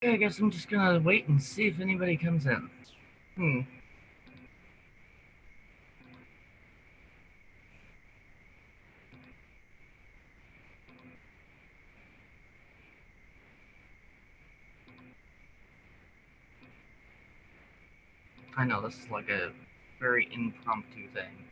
Okay, I guess I'm just gonna wait and see if anybody comes in. I know this is like a very impromptu thing.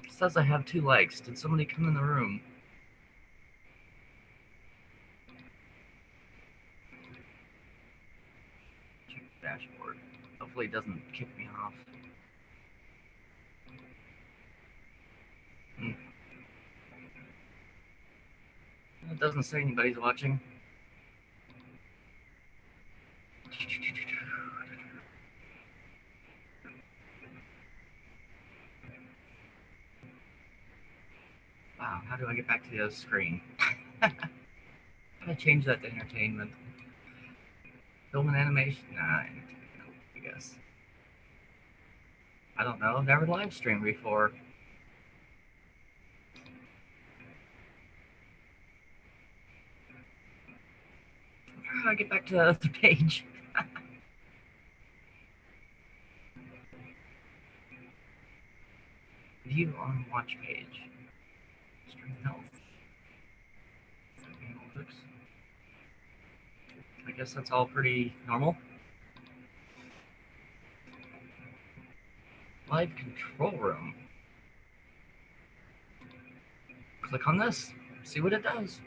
It says I have 2 likes. Did somebody come in the room? Check the dashboard. Hopefully it doesn't kick me off. It doesn't say anybody's watching. Wow, how do I get back to the other screen? I change that to entertainment. Film and animation? Nah, entertainment, I guess. I don't know. I've never live streamed before. How do I get back to the other page? View on watch page. Stream health. I guess that's all pretty normal. Live control room. Click on this. See what it does.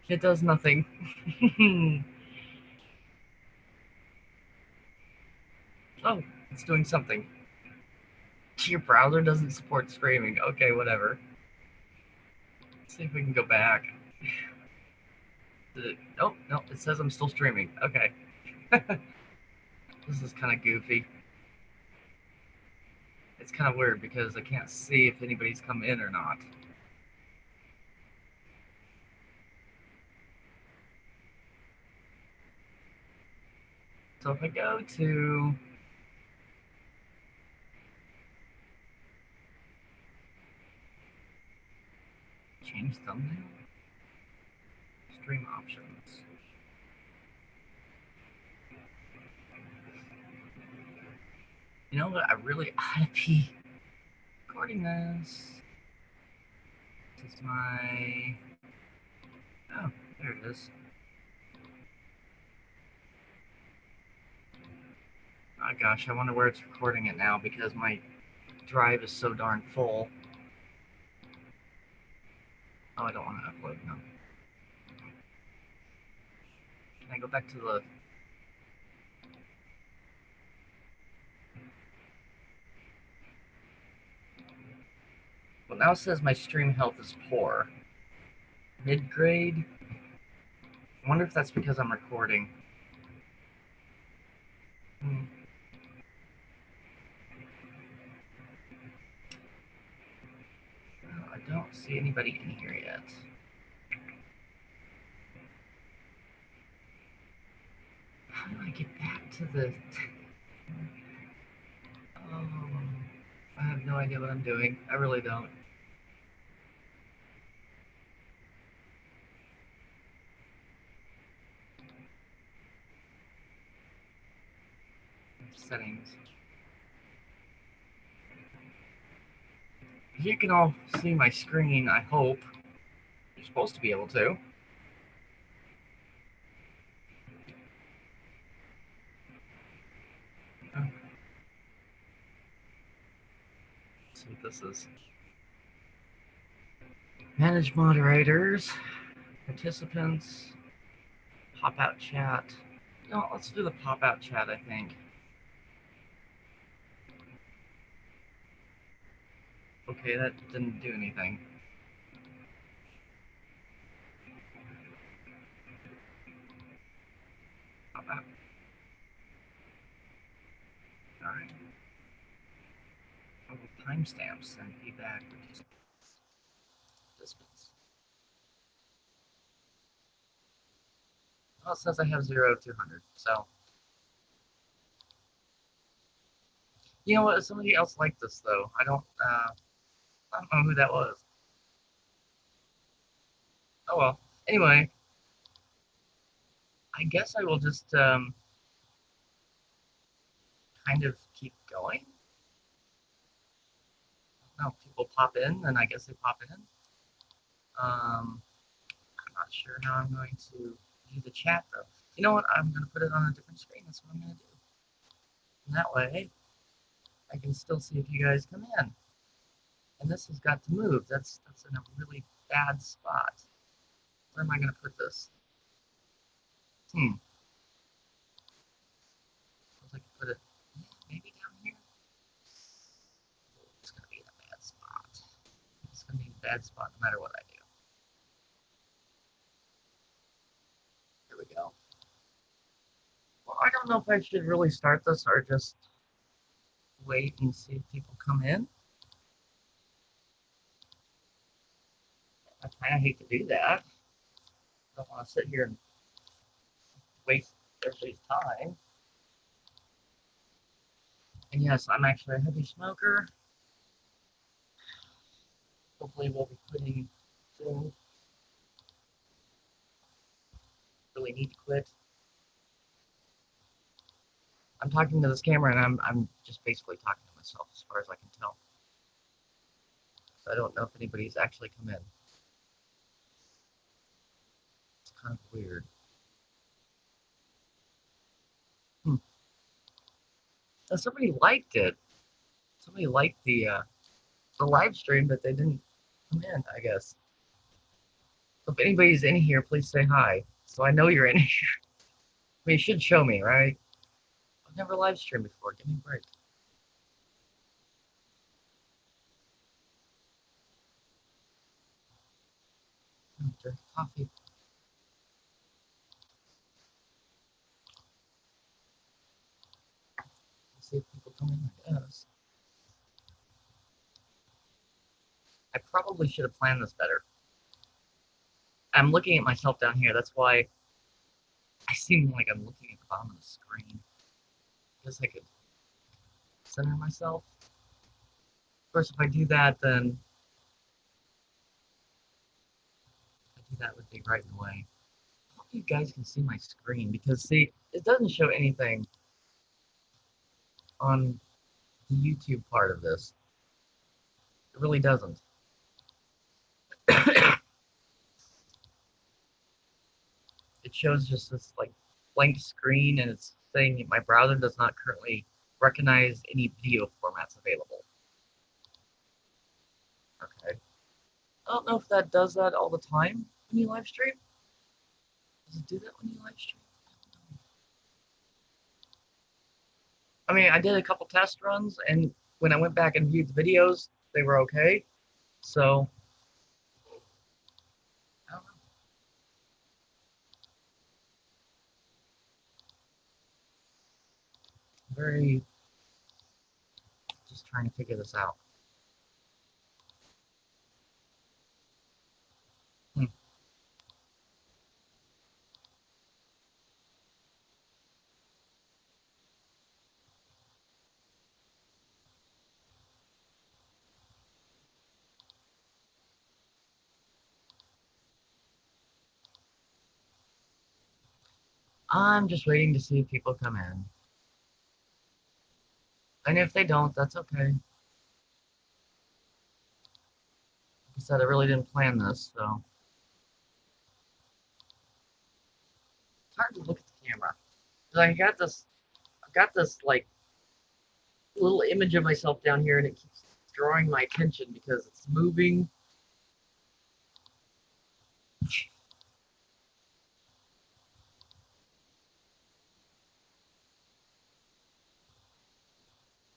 It does nothing. Oh, it's doing something. Your browser doesn't support streaming. Okay, whatever. Let's see if we can go back. Oh, no, it says I'm still streaming. Okay. This is kind of goofy. It's kind of weird because I can't see if anybody's come in or not. So if I go to change thumbnail, stream options. You know what? I really ought to be recording this. This is my... Oh, there it is. Oh gosh, I wonder where it's recording it now because my drive is so darn full. Oh, I don't want to upload, no. Can I go back to the... Well, now it says my stream health is poor. Mid-grade? I wonder if that's because I'm recording. Well, I don't see anybody in here yet. How do I get back to the... Oh, I have no idea what I'm doing. I really don't. Settings. You can all see my screen, I hope. You're supposed to be able to. Oh. Let's see what this is. Manage moderators, participants, pop out chat. No, let's do the pop-out chat, I think. Okay, that didn't do anything. Pop-out. Alright. Oh, timestamps and feedback. Distance. Well, it says I have 0 of 200, so. You know what? Somebody else liked this, though. I don't know who that was. Oh well. Anyway, I guess I will just kind of keep going. No, people pop in, and I guess they pop in. I'm not sure how I'm going to do the chat though. You know what? I'm going to put it on a different screen. That's what I'm going to do. And that way, I can still see if you guys come in. And this has got to move. That's in a really bad spot. Where am I going to put this? Suppose I could put it maybe down here. It's going to be in a bad spot. It's going to be in a bad spot no matter what I do. Here we go. Well, I don't know if I should really start this or just wait and see if people come in. I kind of hate to do that. I don't want to sit here and waste everybody's time. And yes, I'm actually a heavy smoker. Hopefully we'll be quitting soon. Really need to quit. I'm talking to this camera and I'm just basically talking to myself as far as I can tell. So I don't know if anybody's actually come in. It's kind of weird. Now, somebody liked it. Somebody liked the live stream, but they didn't come in, I guess. So if anybody's in here, please say hi. So I know you're in here. I mean, you should show me, right? I've never live streamed before. Give me a break. Drink coffee. Let's see if people come in, I guess. I probably should have planned this better. I'm looking at myself down here. That's why I seem like I'm looking at the bottom of the screen. I guess I could center myself. Of course, if I do that, then that would be right in the way. I hope you guys can see my screen because, see, it doesn't show anything on the YouTube part of this. It really doesn't. It shows just this like blank screen and it's saying my browser does not currently recognize any video formats available. Okay. I don't know if that does that all the time when you live stream. Does it do that when you live stream? I mean, I did a couple test runs, and when I went back and viewed the videos, they were okay. So, I don't know. Very just trying to figure this out. Hmm. I'm just waiting to see if people come in. And if they don't, that's okay. Like I said, I really didn't plan this, so it's hard to look at the camera. I've got this like little image of myself down here, and it keeps drawing my attention because it's moving.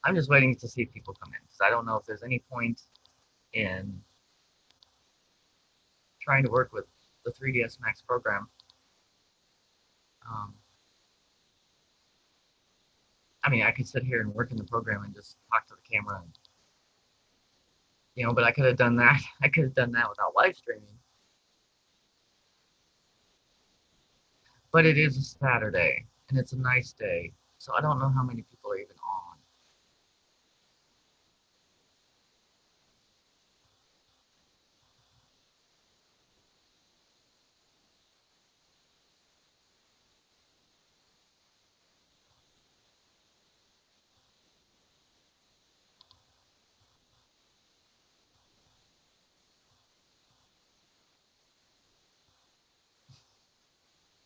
I'm just waiting to see if people come in because I don't know if there's any point in trying to work with the 3ds Max program. Um, I mean, I could sit here and work in the program and just talk to the camera, and, but I could have done that. I could have done that without live streaming. But it is a Saturday, and it's a nice day, so I don't know how many people are even on.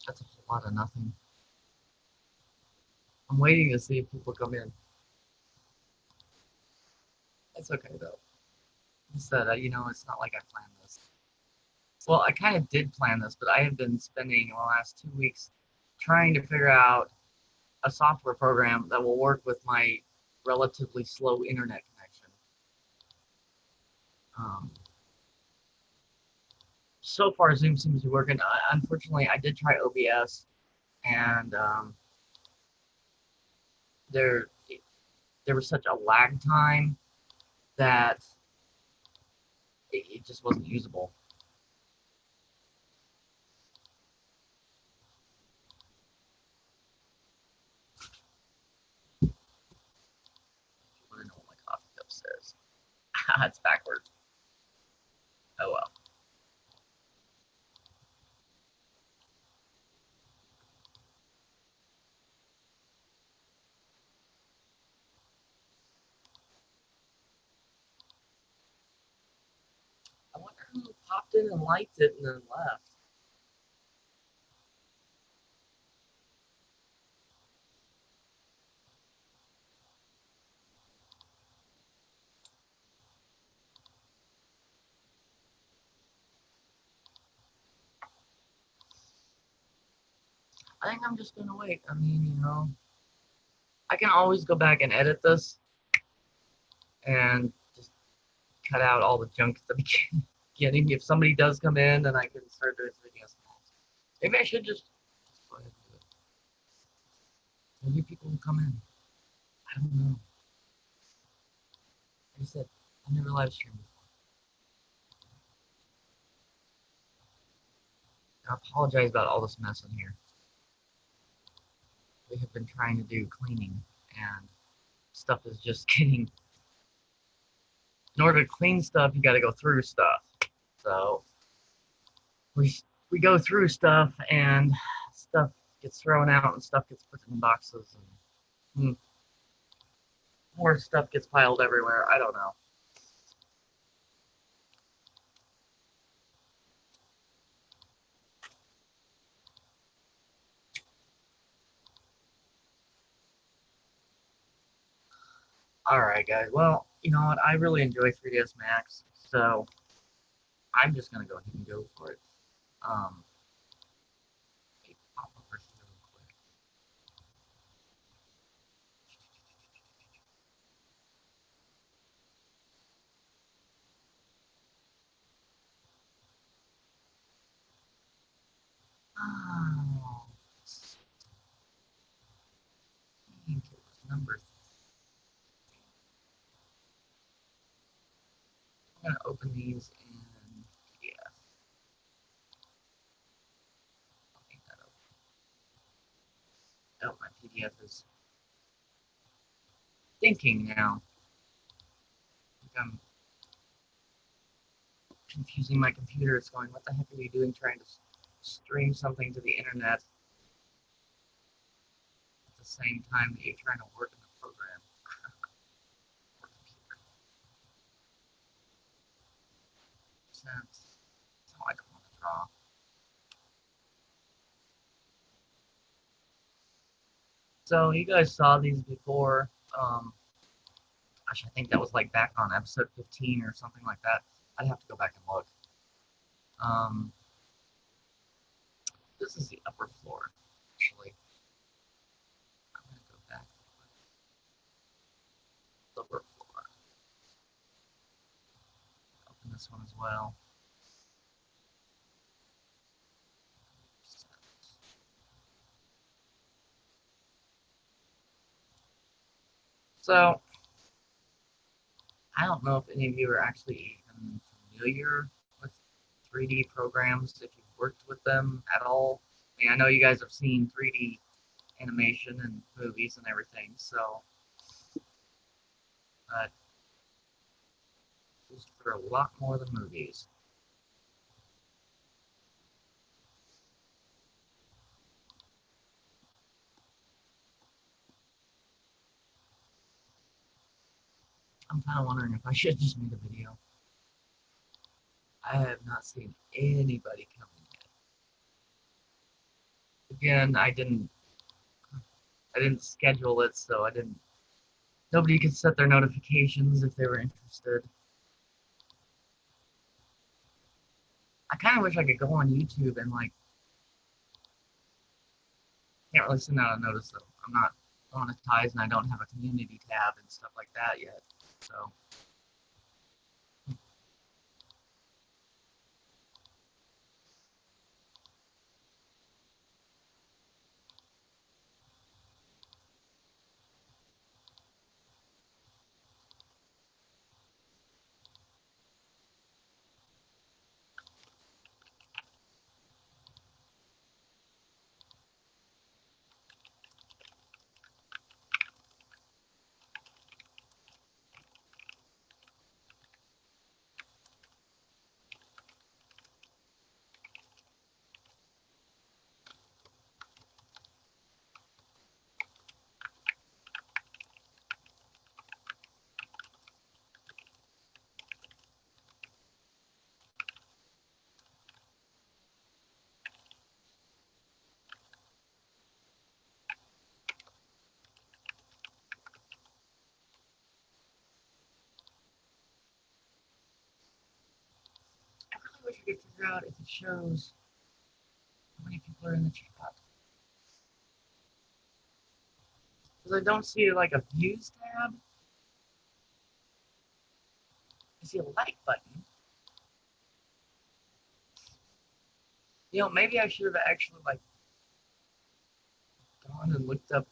That's a whole lot of nothing. I'm waiting to see if people come in. It's okay though. I said, it's not like I planned this. Well, I kind of did plan this, but I have been spending the last 2 weeks trying to figure out a software program that will work with my relatively slow internet connection. Um, so far, Zoom seems to be working. Unfortunately, I did try OBS, and there there was such a lag time that it just wasn't usable. I don't know what my coffee cup says. It's backwards. Oh well. I wonder who popped in and liked it and then left. I think I'm just gonna wait. I mean, I can always go back and edit this and just cut out all the junk at the beginning. If somebody does come in, then I can start doing something else. Maybe I should just go ahead and do it. Maybe people will come in. I don't know. Like I said, I've never live streamed before. I apologize about all this mess in here. We have been trying to do cleaning, and stuff is just getting. In order to clean stuff, you got to go through stuff. So we we go through stuff, and stuff gets thrown out, and stuff gets put in boxes, and more stuff gets piled everywhere. I don't know. All right, guys. Well, you know what? I really enjoy 3ds Max, so I'm just gonna go ahead and go for it. Um, pop over here real quick. Oh, I think it was number. I'm gonna open these in PDF. I'll take that open. Oh, my PDF is thinking now. I think I'm confusing my computer. It's going, what the heck are you doing trying to stream something to the internet at the same time that you're trying to work in the program? Sense. That's how I don't want to draw. So you guys saw these before. Gosh, I think that was like back on episode 15 or something like that. I'd have to go back and look. Um, this is the upper floor, actually. I'm gonna go back. upper floor. Open this one as well. So, I don't know if any of you are actually even familiar with 3D programs, if you've worked with them at all. I mean, I know you guys have seen 3D animation and movies and everything, so, but used for a lot more than movies. I'm kind of wondering if I should just make a video. I have not seen anybody coming in. Again, I didn't schedule it, so I didn't. Nobody could set their notifications if they were interested. I kind of wish I could go on YouTube and like can't really send out a notice though. I'm not monetized and I don't have a community tab and stuff like that yet. So I really wish I could figure out if it shows how many people are in the chat. Because I don't see like a views tab. I see a like button. You know, maybe I should have actually like gone and looked up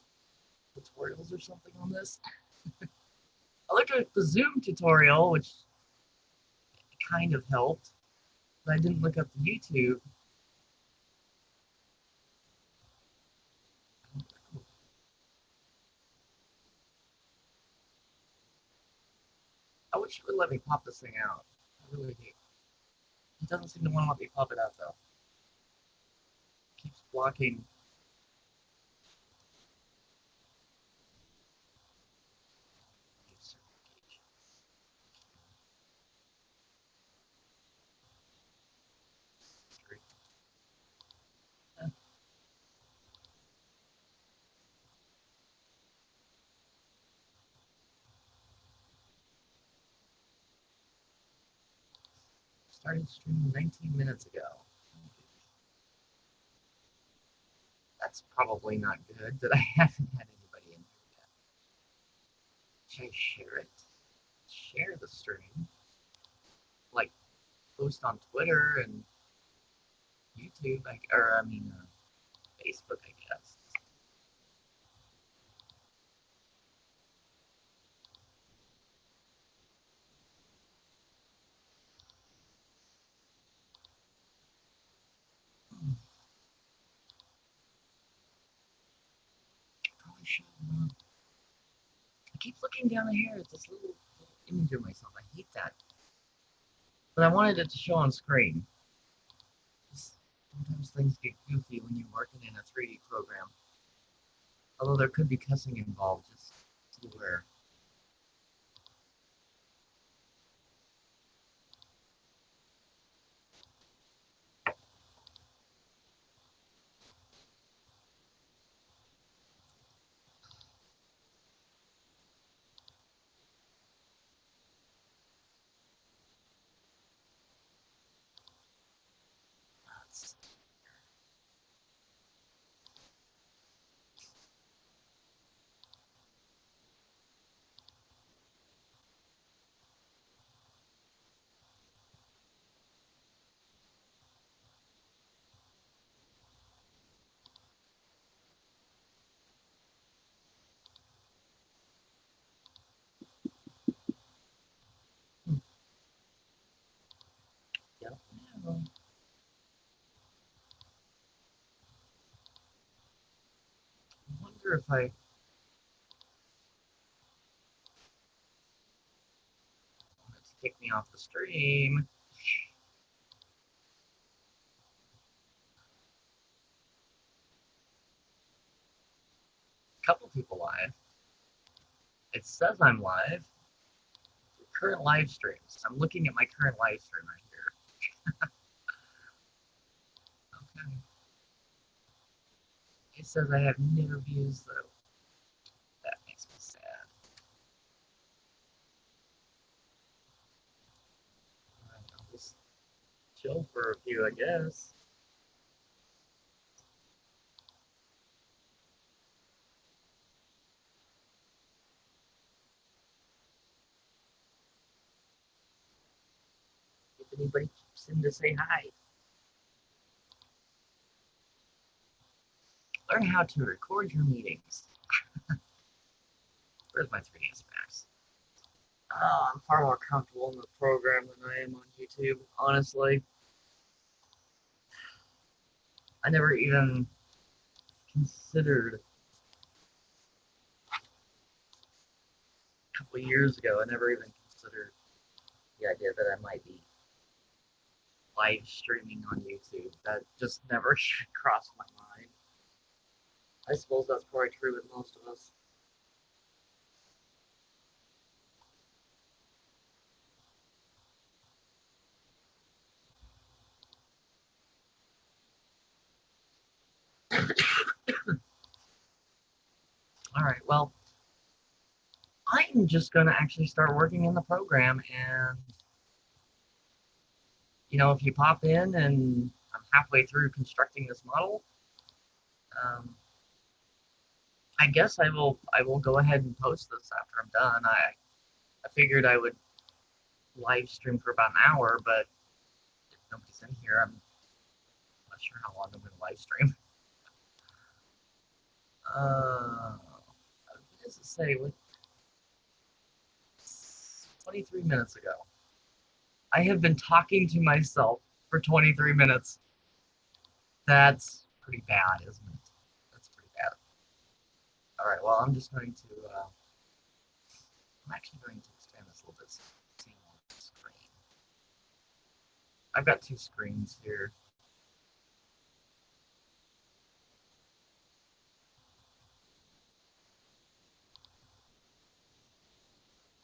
tutorials or something on this. I looked at the Zoom tutorial, which kind of helped, but I didn't look up the YouTube. I wish it would let me pop this thing out. I really do. It doesn't seem to want to let me pop it out though. It keeps blocking. Started streaming 19 minutes ago. That's probably not good that I haven't had anybody in here yet. Should I share it? Share the stream? Like, post on Twitter and YouTube, or I mean, Facebook, I guess. Probably should. I keep looking down here at this little image of myself. I hate that. But I wanted it to show on screen. Sometimes things get goofy when you're working in a 3D program. Although there could be cussing involved, just to be aware. wonder if I... It's kicked me off the stream. A couple people live. It says I'm live. Current live streams. I'm looking at my current live stream right here. Okay. It says I have no views though. That makes me sad. Alright, I'll just chill for a few, I guess. If anybody keeps in to say hi. Learn how to record your meetings. Where's my 3ds Max? I'm far more comfortable in the program than I am on YouTube, honestly. I never even considered a couple of years ago, I never even considered the idea that I might be live streaming on YouTube. That just never crossed my mind. I suppose that's probably true with most of us. All right, well, I'm just going to actually start working in the program. And, if you pop in and I'm halfway through constructing this model, I guess I will go ahead and post this after I'm done. I figured I would live stream for about an hour, but if nobody's in here, I'm not sure how long I'm going to live stream. What does it say? 23 minutes ago. I have been talking to myself for 23 minutes. That's pretty bad, isn't it? That's pretty bad. All right, well, I'm just going to, I'm actually going to expand this a little bit so you can see the screen. I've got 2 screens here.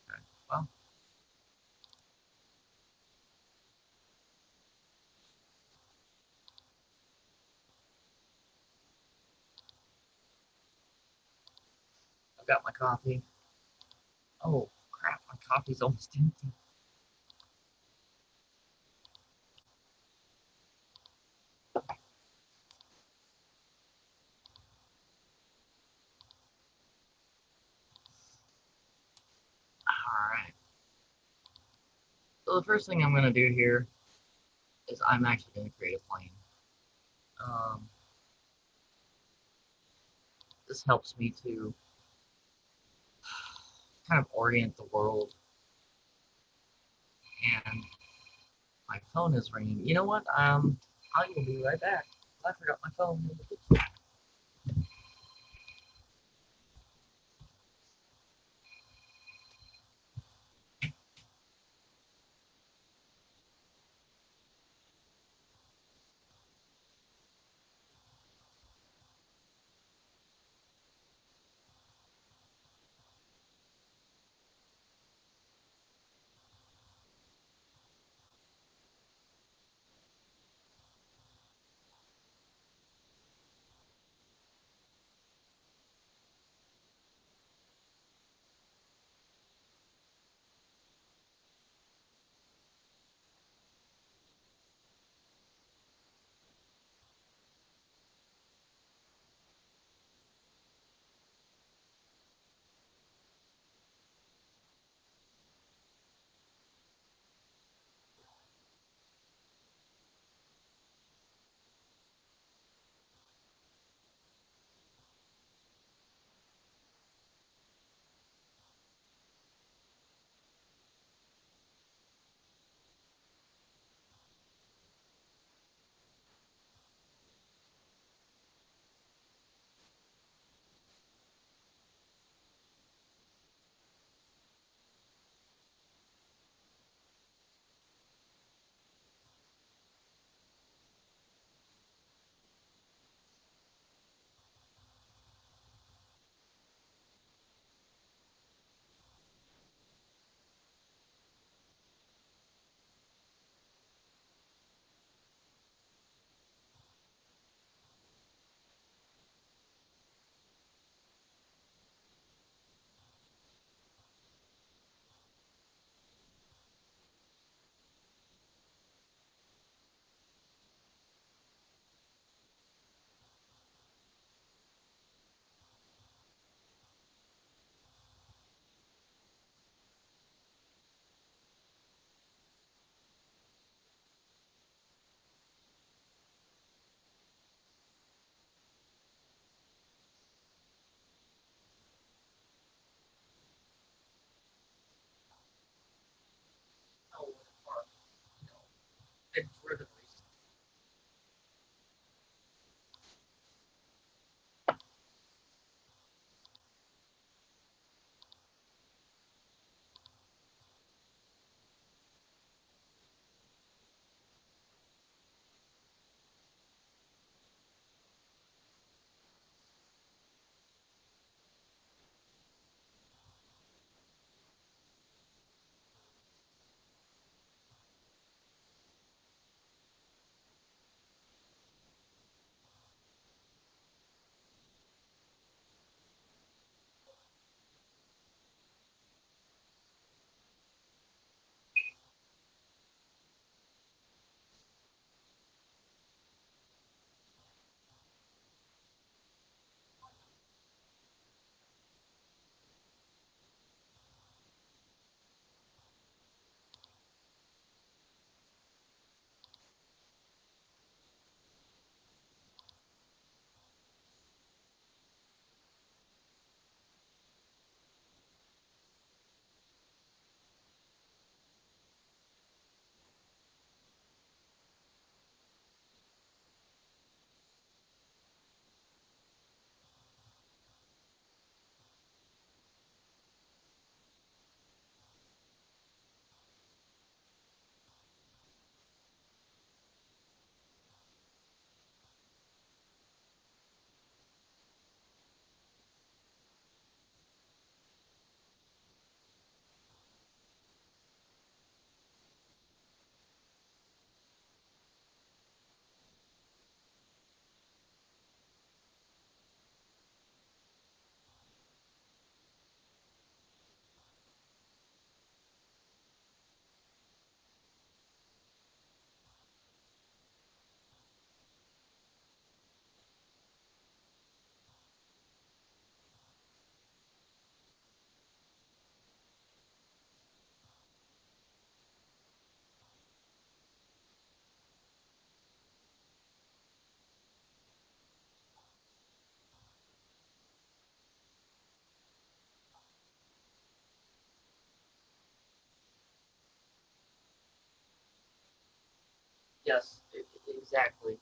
Okay, well, I've got my coffee. Oh, crap, my coffee's almost empty. All right. So the first thing I'm going to do here is I'm actually going to create a plane. This helps me to kind of orient the world. And my phone is ringing. You know what? I will be right back. I forgot my phone. Yes, exactly.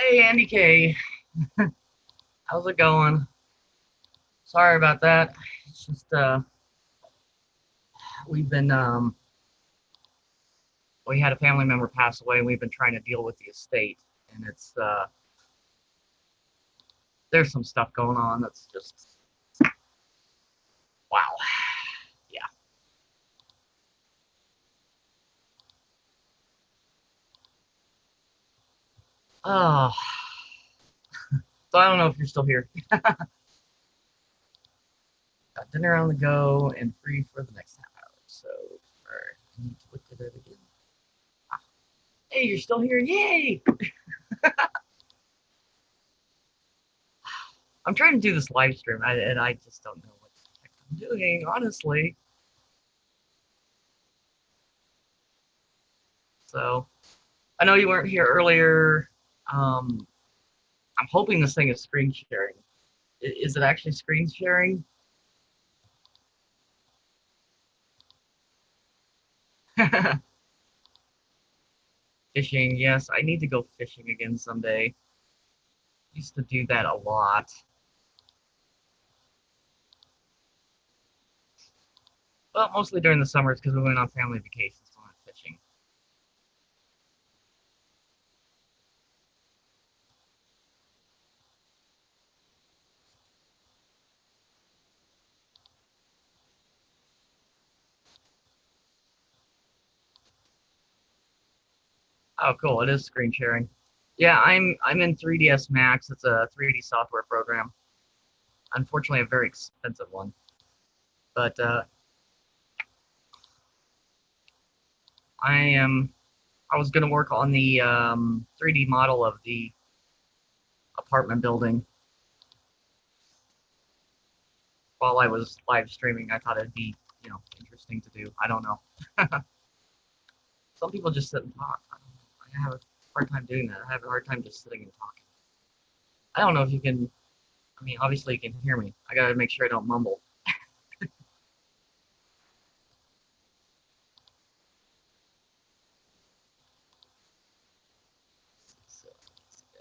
Hey, Andy K. How's it going? Sorry about that. It's just we've been we had a family member pass away, and we've been trying to deal with the estate, and it's there's some stuff going on that's just wow. Yeah. Oh, so I don't know if you're still here. Got dinner on the go and free for the next half hour. So, alright, I need to look at it again. Ah, hey, you're still here? Yay! I'm trying to do this live stream, and I just don't know what the heck I'm doing, honestly. So, I know you weren't here earlier. Um, I'm hoping this thing is screen sharing. Is it actually screen sharing? Fishing, yes. I need to go fishing again someday. Used to do that a lot. Well, mostly during the summers because we went on family vacations, so I went fishing. Oh, cool. It is screen sharing. Yeah, I'm in 3ds Max. It's a 3D software program. Unfortunately, a very expensive one. But I am I was gonna work on the 3D model of the apartment building while I was live streaming. I thought it'd be, interesting to do. I don't know. Some people just sit and talk. I don't know. I have a hard time doing that. I have a hard time just sitting and talking. I don't know if you can. I mean, obviously you can hear me. I gotta make sure I don't mumble. So let's go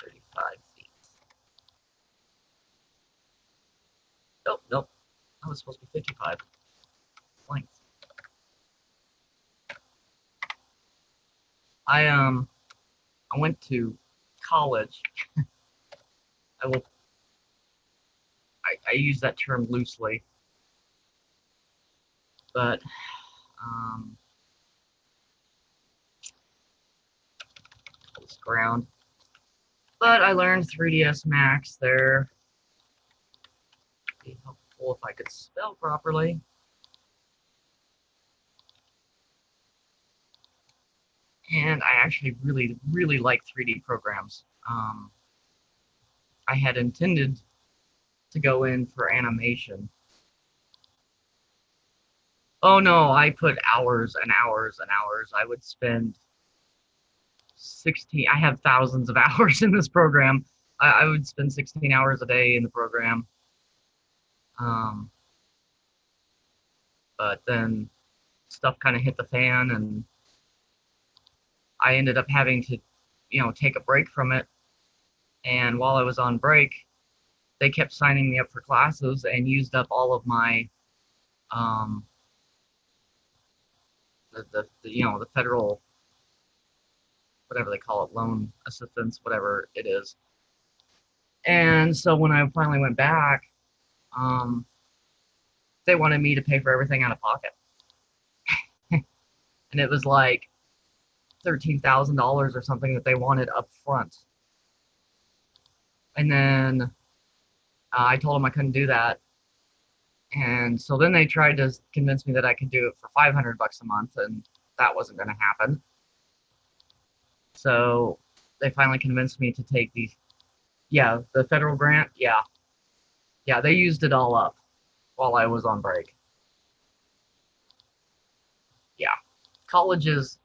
35 feet. Nope, nope. I was supposed to be 55 length. I went to college. I will. I use that term loosely, but um, this ground. But I learned 3ds Max there. Be helpful if I could spell properly. And I actually really, really like 3D programs. I had intended to go in for animation. Oh no, I put hours and hours and hours. I would spend 16, I have thousands of hours in this program. I would spend 16 hours a day in the program. Um, but then stuff kind of hit the fan, and I ended up having to, take a break from it. And while I was on break, they kept signing me up for classes and used up all of my um, the federal, whatever they call it, loan assistance, whatever it is. And so when I finally went back, um, they wanted me to pay for everything out of pocket, and it was like $13,000 or something that they wanted up front. And then I told them I couldn't do that, and so then they tried to convince me that I could do it for 500 bucks a month, and that wasn't going to happen. So they finally convinced me to take the federal grant. Yeah, they used it all up while I was on break. Yeah, colleges.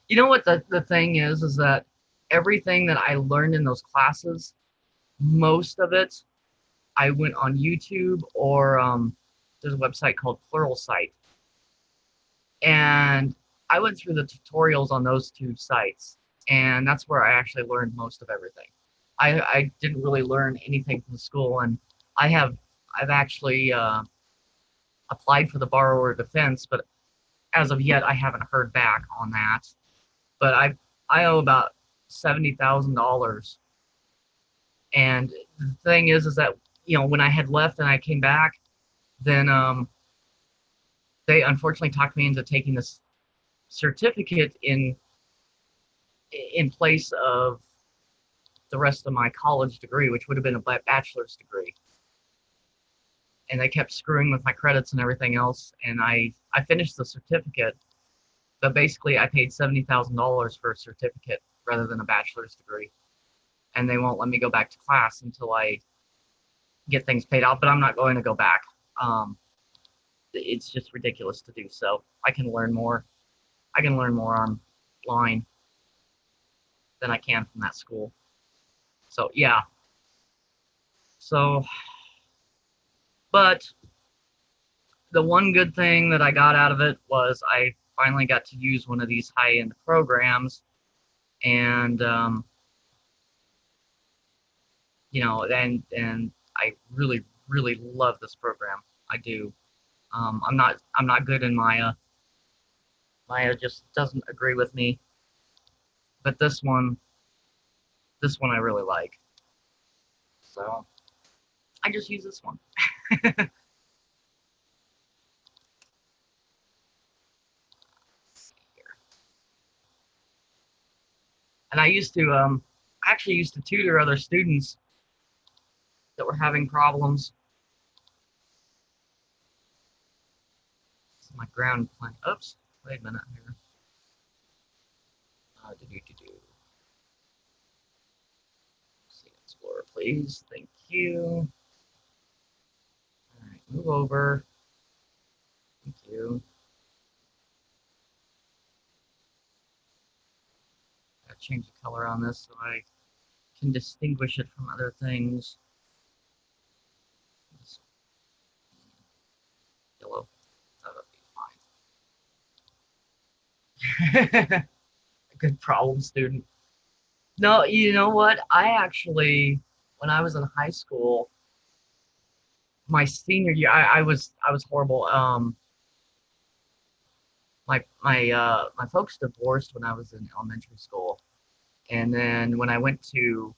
You know what the thing is that everything that I learned in those classes, most of it, I went on YouTube or there's a website called Pluralsight, and I went through the tutorials on those two sites. and that's where I actually learned most of everything. I didn't really learn anything from school, and I've actually applied for the borrower defense, but as of yet, I haven't heard back on that. But I owe about $70,000, and the thing is that when I had left and I came back, then they unfortunately talked me into taking this certificate in place of the rest of my college degree, which would have been a bachelor's degree. And they kept screwing with my credits and everything else, and I finished the certificate, but basically I paid $70,000 for a certificate rather than a bachelor's degree, and they won't let me go back to class until I get things paid out. But I'm not going to go back. It's just ridiculous to do so. I can learn more. I can learn more online than I can from that school. So yeah. So, but the one good thing that I got out of it was I finally got to use one of these high-end programs, and and I really really love this program. I do. I'm not good in Maya. Maya just doesn't agree with me, but this one I really like. So I just use this one. And I actually used to tutor other students that were having problems. This is my ground plane. Oops, wait a minute here. Do. See Explorer, please. Thank you. All right, move over. Thank you. Gotta change the color on this so I can distinguish it from other things. This yellow. That'll be fine. Good problem, student. No, you know what? I actually, when I was in high school, my senior year, I was horrible. My folks divorced when I was in elementary school, and then when I went to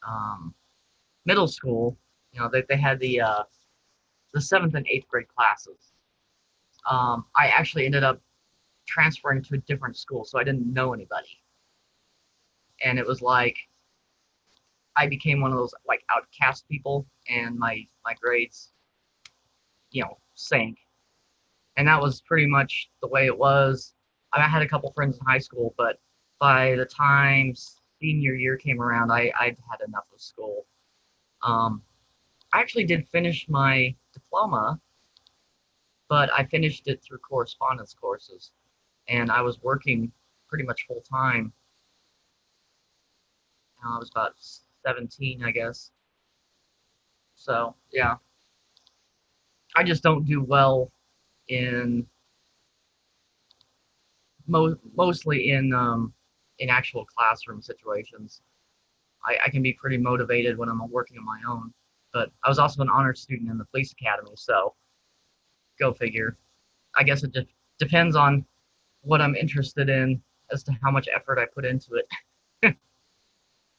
um, middle school, they had the seventh and eighth grade classes. I actually ended up transferring to a different school, so I didn't know anybody, and it was like I became one of those like outcast people, and my grades, sank. And that was pretty much the way it was. I had a couple friends in high school, but by the time senior year came around, I'd had enough of school. Um, I actually did finish my diploma, but I finished it through correspondence courses, and I was working pretty much full time. I was about 17, I guess. So yeah, I just don't do well in mostly in actual classroom situations. I can be pretty motivated when I'm working on my own. But I was also an honor student in the police academy, so go figure. I guess it just depends on what I'm interested in as to how much effort I put into it. I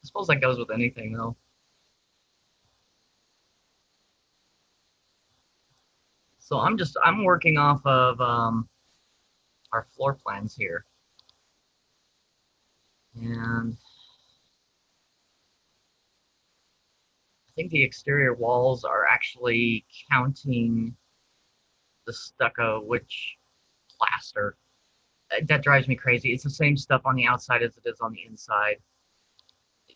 suppose that goes with anything, though. So I'm working off of our floor plans here, and I think the exterior walls are actually counting the stucco, which plaster. That drives me crazy. It's the same stuff on the outside as it is on the inside.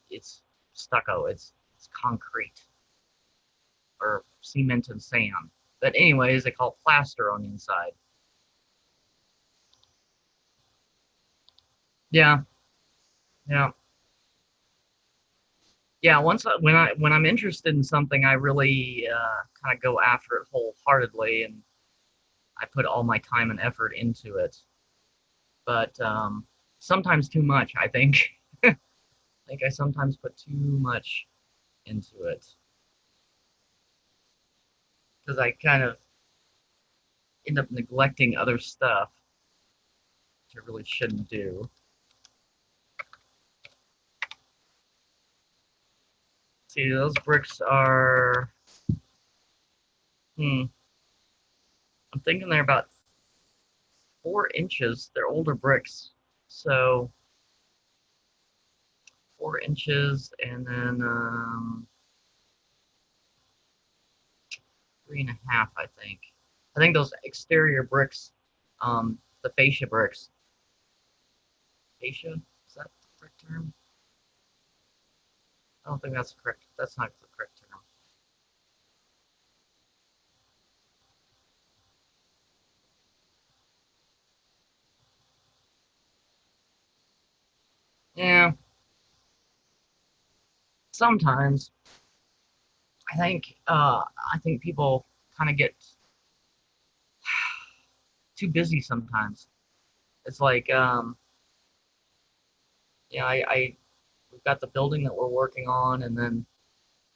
It's stucco. It's concrete or cement and sand. But anyways, they call it plaster on the inside. Yeah, yeah, yeah. When I'm interested in something, I really kind of go after it wholeheartedly, and I put all my time and effort into it. But sometimes too much, I think. Like I sometimes put too much into it because I kind of end up neglecting other stuff which I really shouldn't do. See, those bricks are, hmm, I'm thinking they're about 4 inches. They're older bricks. So 4 inches and then 3.5, I think. I think those exterior bricks, the fascia bricks. Fascia? Is that the correct term? I don't think that's correct. That's not the correct term. Yeah, sometimes I think people kind of get too busy sometimes. It's like I we've got the building that we're working on, and then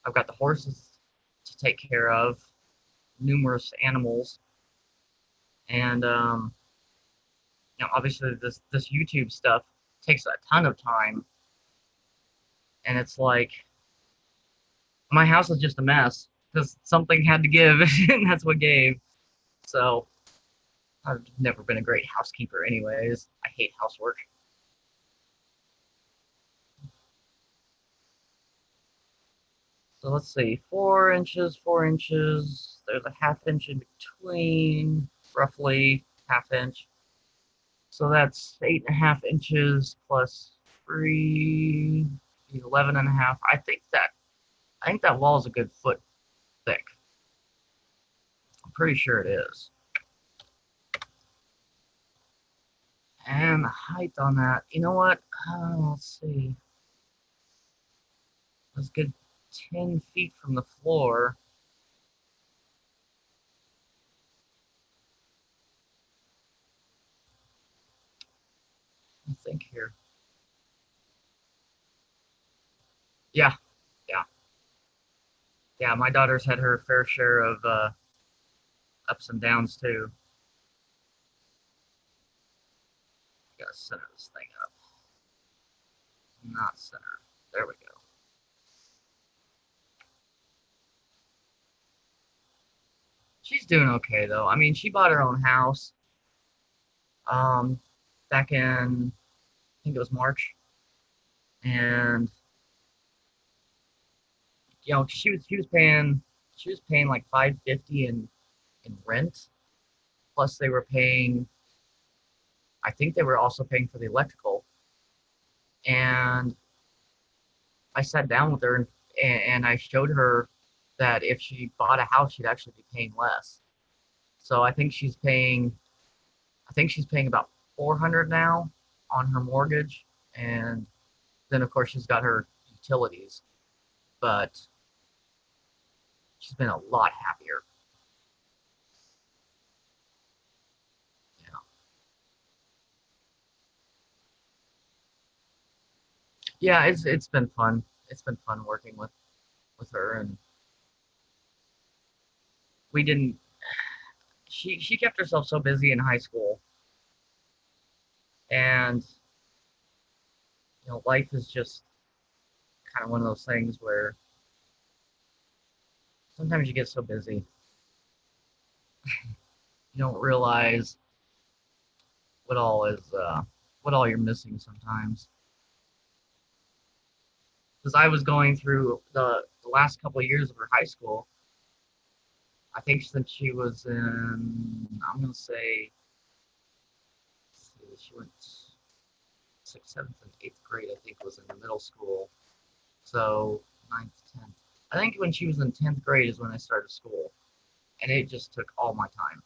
I've got the horses to take care of, numerous animals, and obviously this YouTube stuff takes a ton of time, and it's like my house is just a mess because something had to give, and that's what gave. So I've never been a great housekeeper, anyways. I hate housework. So let's see, 4 inches, 4 inches. There's a half inch in between, roughly half inch. So that's 8.5 inches plus three, 11 and a half. I think that wall is a good foot thick. I'm pretty sure it is. And the height on that, you know what? Let's see. That's good 10 feet from the floor. I think here. Yeah, yeah, yeah. My daughter's had her fair share of ups and downs too. Gotta center this thing up. Not center. There we go. She's doing okay though. I mean, she bought her own house um back in I think it was March, and she was paying like 550 in rent. Plus they were paying. I think they were also paying for the electrical. And I sat down with her and I showed her that if she bought a house, she'd actually be paying less. So I think she's paying about 400 now on her mortgage, and then of course she's got her utilities, but she's been a lot happier. Yeah, yeah, it's been fun. It's been fun working with her, and we didn't. She kept herself so busy in high school, and life is just kind of one of those things where sometimes you get so busy you don't realize what all is what all you're missing sometimes. Because I was going through the last couple of years of her high school. I think since she was in, I'm gonna say, she went sixth, seventh, and eighth grade. I think was in the middle school. So ninth, 10th. I think when she was in 10th grade is when I started school, and it just took all my time.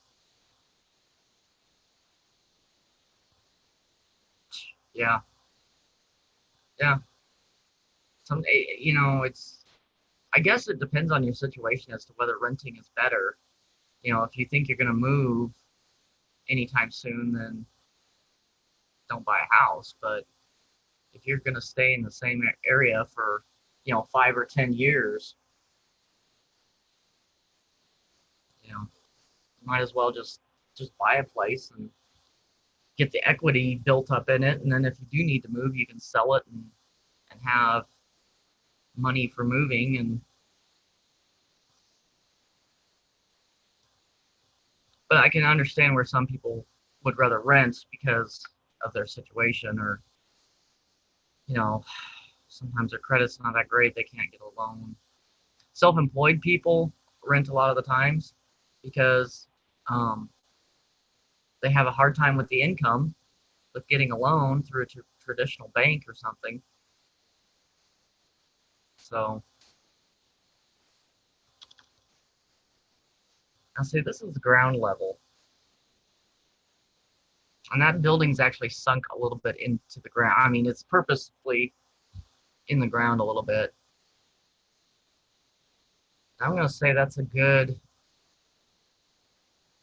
Yeah, yeah. It's. I guess it depends on your situation as to whether renting is better. If you think you're gonna move anytime soon, then don't buy a house. But if you're going to stay in the same area for, 5 or 10 years, you might as well just buy a place and get the equity built up in it. And then if you do need to move, you can sell it and have money for moving. But I can understand where some people would rather rent because of their situation, or sometimes their credit's not that great, they can't get a loan. Self-employed people rent a lot of the times because they have a hard time with the income, with getting a loan through a traditional bank or something. So I'll say this is the ground level. And that building's actually sunk a little bit into the ground. I mean, it's purposefully in the ground a little bit. I'm going to say that's a good,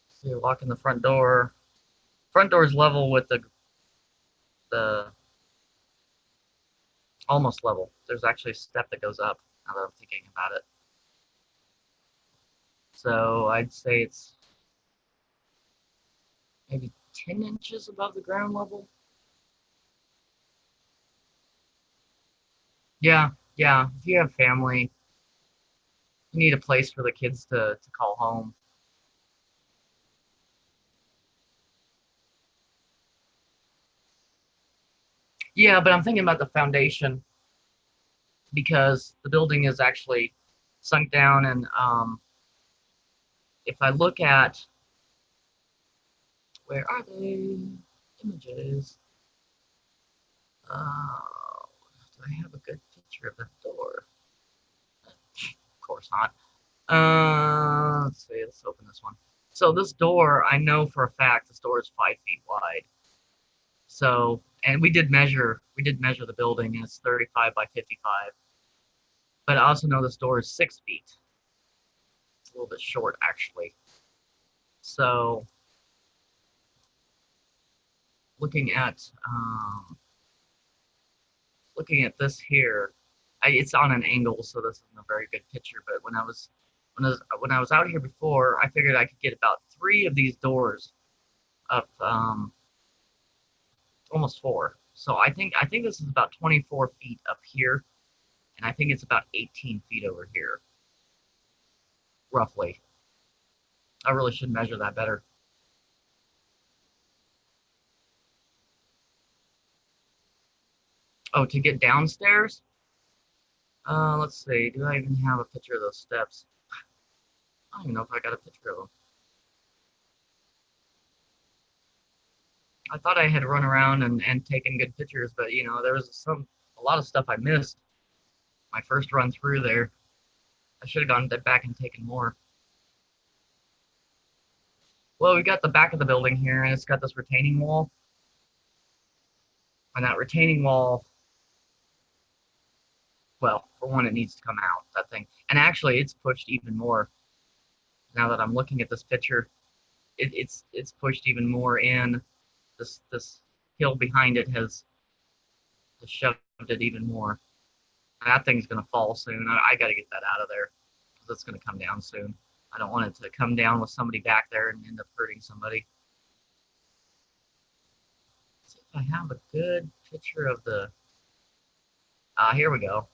so you walk in the front door. Front door is level with the almost level. There's actually a step that goes up, now that I'm thinking about it. So I'd say it's maybe 10 inches above the ground level. Yeah, yeah. If you have family, you need a place for the kids to call home. Yeah, but I'm thinking about the foundation because the building is actually sunk down, and if I look at, where are they? Images. Do I have a good picture of that door? Of course not. Let's see. Let's open this one. So this door, I know for a fact this door is 5 feet wide. So, and we did measure the building, and it's 35 by 55. But I also know this door is 6 feet. It's a little bit short, actually. So, looking at this here, it's on an angle, so this isn't a very good picture. But when I was out here before, I figured I could get about 3 of these doors up, almost 4. So I think this is about 24 feet up here, and I think it's about 18 feet over here, roughly. I really should measure that better. Oh, to get downstairs? Let's see. Do I even have a picture of those steps? I don't even know if I got a picture of them. I thought I had run around and taken good pictures, but there was a lot of stuff I missed my first run through there. I should have gone back and taken more. Well, we got the back of the building here, and it's got this retaining wall. And that retaining wall, well, for one, it needs to come out, that thing. And actually, it's pushed even more. Now that I'm looking at this picture, it's pushed even more in. This hill behind it has shoved it even more. That thing's gonna fall soon. I got to get that out of there because it's gonna come down soon. I don't want it to come down with somebody back there and end up hurting somebody. Let's see if I have a good picture of the. Here we go.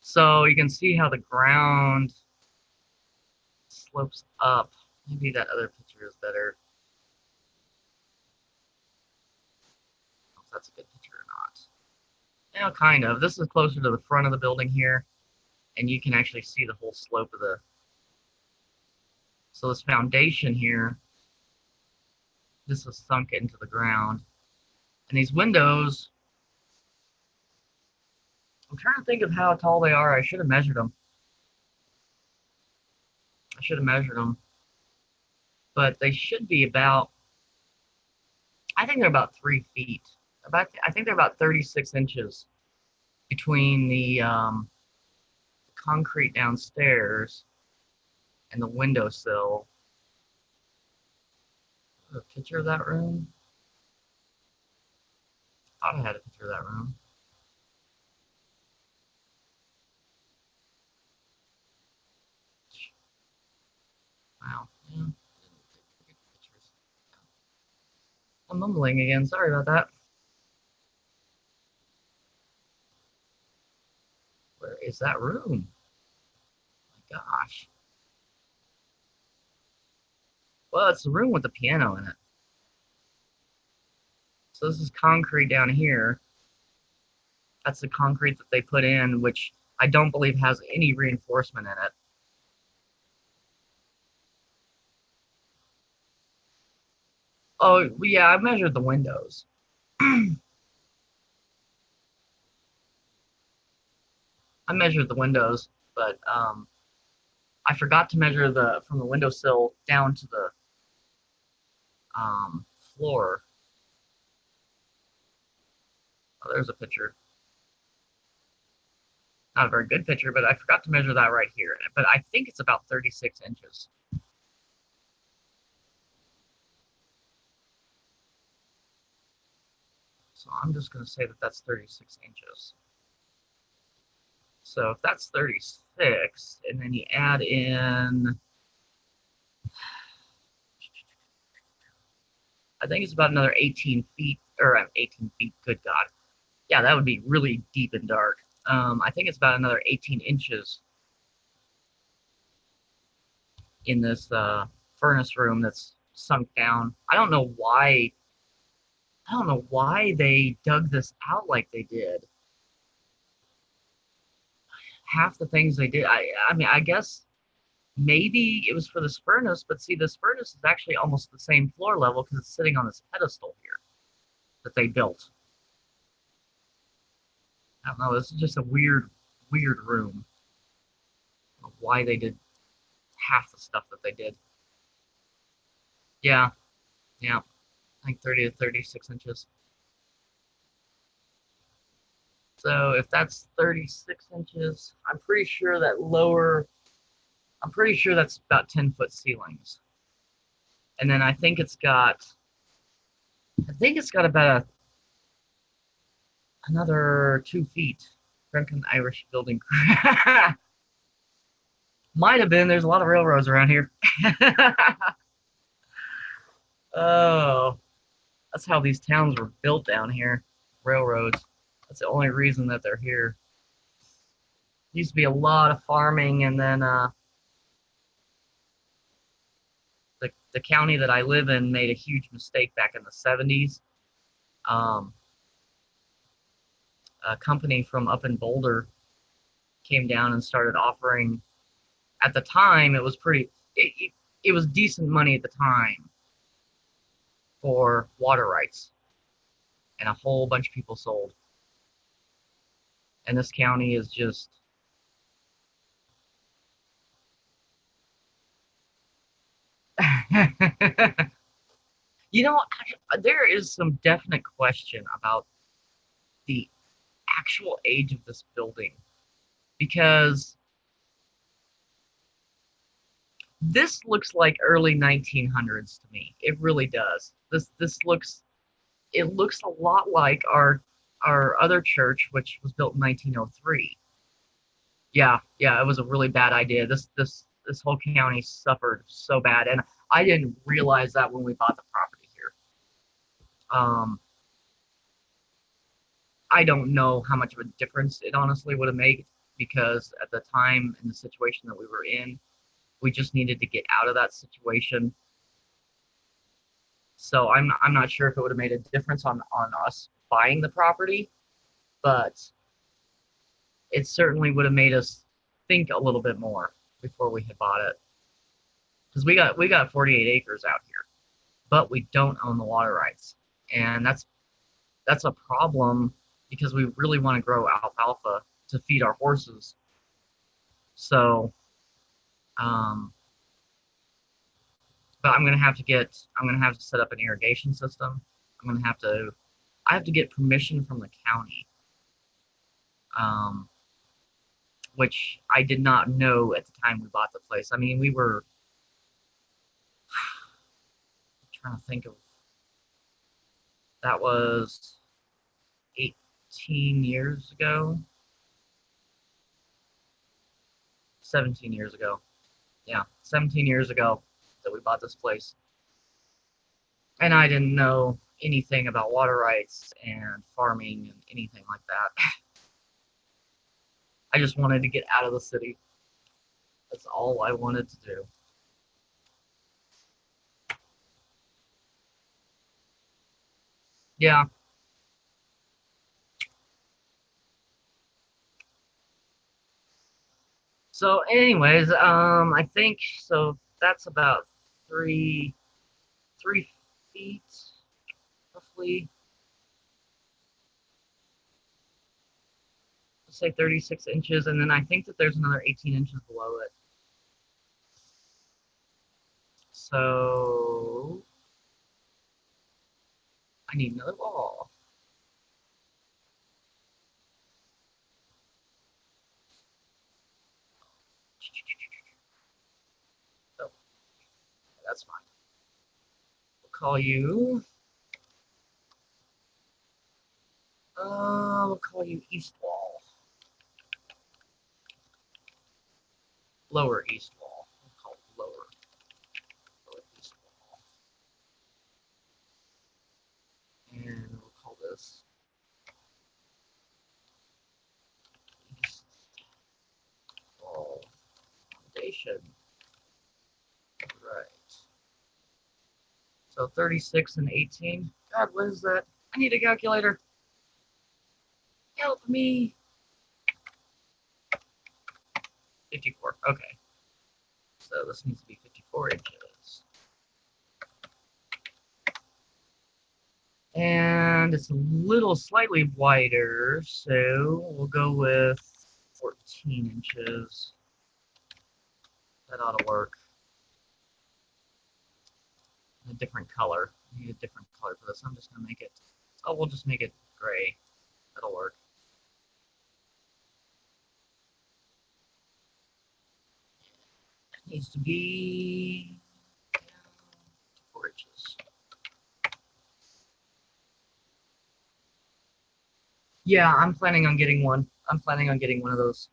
So you can see how the ground slopes up. Maybe that other picture is better. If that's a good picture or not. Kind of. This is closer to the front of the building here, and you can actually see the whole slope of the. So this foundation here, this is sunk into the ground, and these windows. I'm trying to think of how tall they are. I should have measured them. But they should be about. I think they're about 3 feet. I think they're about 36 inches between the concrete downstairs and the windowsill. A picture of that room. Thought I had a picture of that room. Wow. Yeah. Pictures. I'm mumbling again. Sorry about that. Where is that room? My gosh. Well, it's the room with the piano in it. So this is concrete down here. That's the concrete that they put in, which I don't believe has any reinforcement in it. Oh, yeah, I measured the windows. I measured the windows, but I forgot to measure the from the windowsill down to the floor. Oh, there's a picture. Not a very good picture, but I forgot to measure that right here. But I think it's about 36 inches. So I'm just going to say that that's 36 inches. So if that's 36, and then you add in, I think it's about another 18 feet, or 18 feet, good God. Yeah, that would be really deep and dark. I think it's about another 18 inches in this furnace room that's sunk down. I don't know why they dug this out like they did. Half the things they did, I mean, I guess maybe it was for this furnace, but see, this furnace is actually almost the same floor level because it's sitting on this pedestal here that they built. I don't know. This is just a weird room. I don't know why they did half the stuff that they did. Yeah, yeah. I think 30 to 36 inches. So if that's 36 inches, I'm pretty sure that's about 10-foot ceilings. And then I think it's got about another 2 feet. Drunken Irish building. Might have been. There's a lot of railroads around here. Oh, that's how these towns were built down here. Railroads. That's the only reason that they're here. Used to be a lot of farming, and then the county that I live in made a huge mistake back in the 70s. Um, a company from up in Boulder came down and started offering. At the time, it was it was decent money at the time for water rights, and a whole bunch of people sold. And this county is just you know, there is some definite question about the actual age of this building because this looks like early 1900s to me. It really does. It looks a lot like our other church, which was built in 1903. Yeah, yeah, it was a really bad idea. This whole county suffered so bad, and I didn't realize that when we bought the property here. Um, I don't know how much of a difference it honestly would have made because at the time in the situation that we were in, we just needed to get out of that situation. So I'm not sure if it would have made a difference on us buying the property, but it certainly would have made us think a little bit more before we had bought it. Because we got 48 acres out here, but we don't own the water rights, and that's a problem because we really want to grow alfalfa to feed our horses. So, um, but I'm gonna have to set up an irrigation system. I have to get permission from the county, um, which I did not know at the time we bought the place. I mean, we were trying to think of that was 18 years ago. 17 years ago. Yeah, 17 years ago that we bought this place. And I didn't know anything about water rights and farming and anything like that. I just wanted to get out of the city. That's all I wanted to do. Yeah. So, anyways, I think so. That's about three 3 feet, roughly. Let's say 36 inches, and then I think that there's another 18 inches below it. So I need another wall. Oh, that's fine. We'll call you. We'll call you East Wall. Lower East Wall. We'll call it lower East Wall. And we'll call this East Wall Foundation. Right. So 36 and 18. God, what is that? I need a calculator. Help me. 54. Okay. So this needs to be 54 inches. And it's a little slightly wider, so we'll go with 14 inches. That ought to work. A different color. I need a different color for this. I'm just gonna make it. Oh, we'll just make it gray. That'll work. It needs to be 4 inches. Yeah, I'm planning on getting one. I'm planning on getting one of those.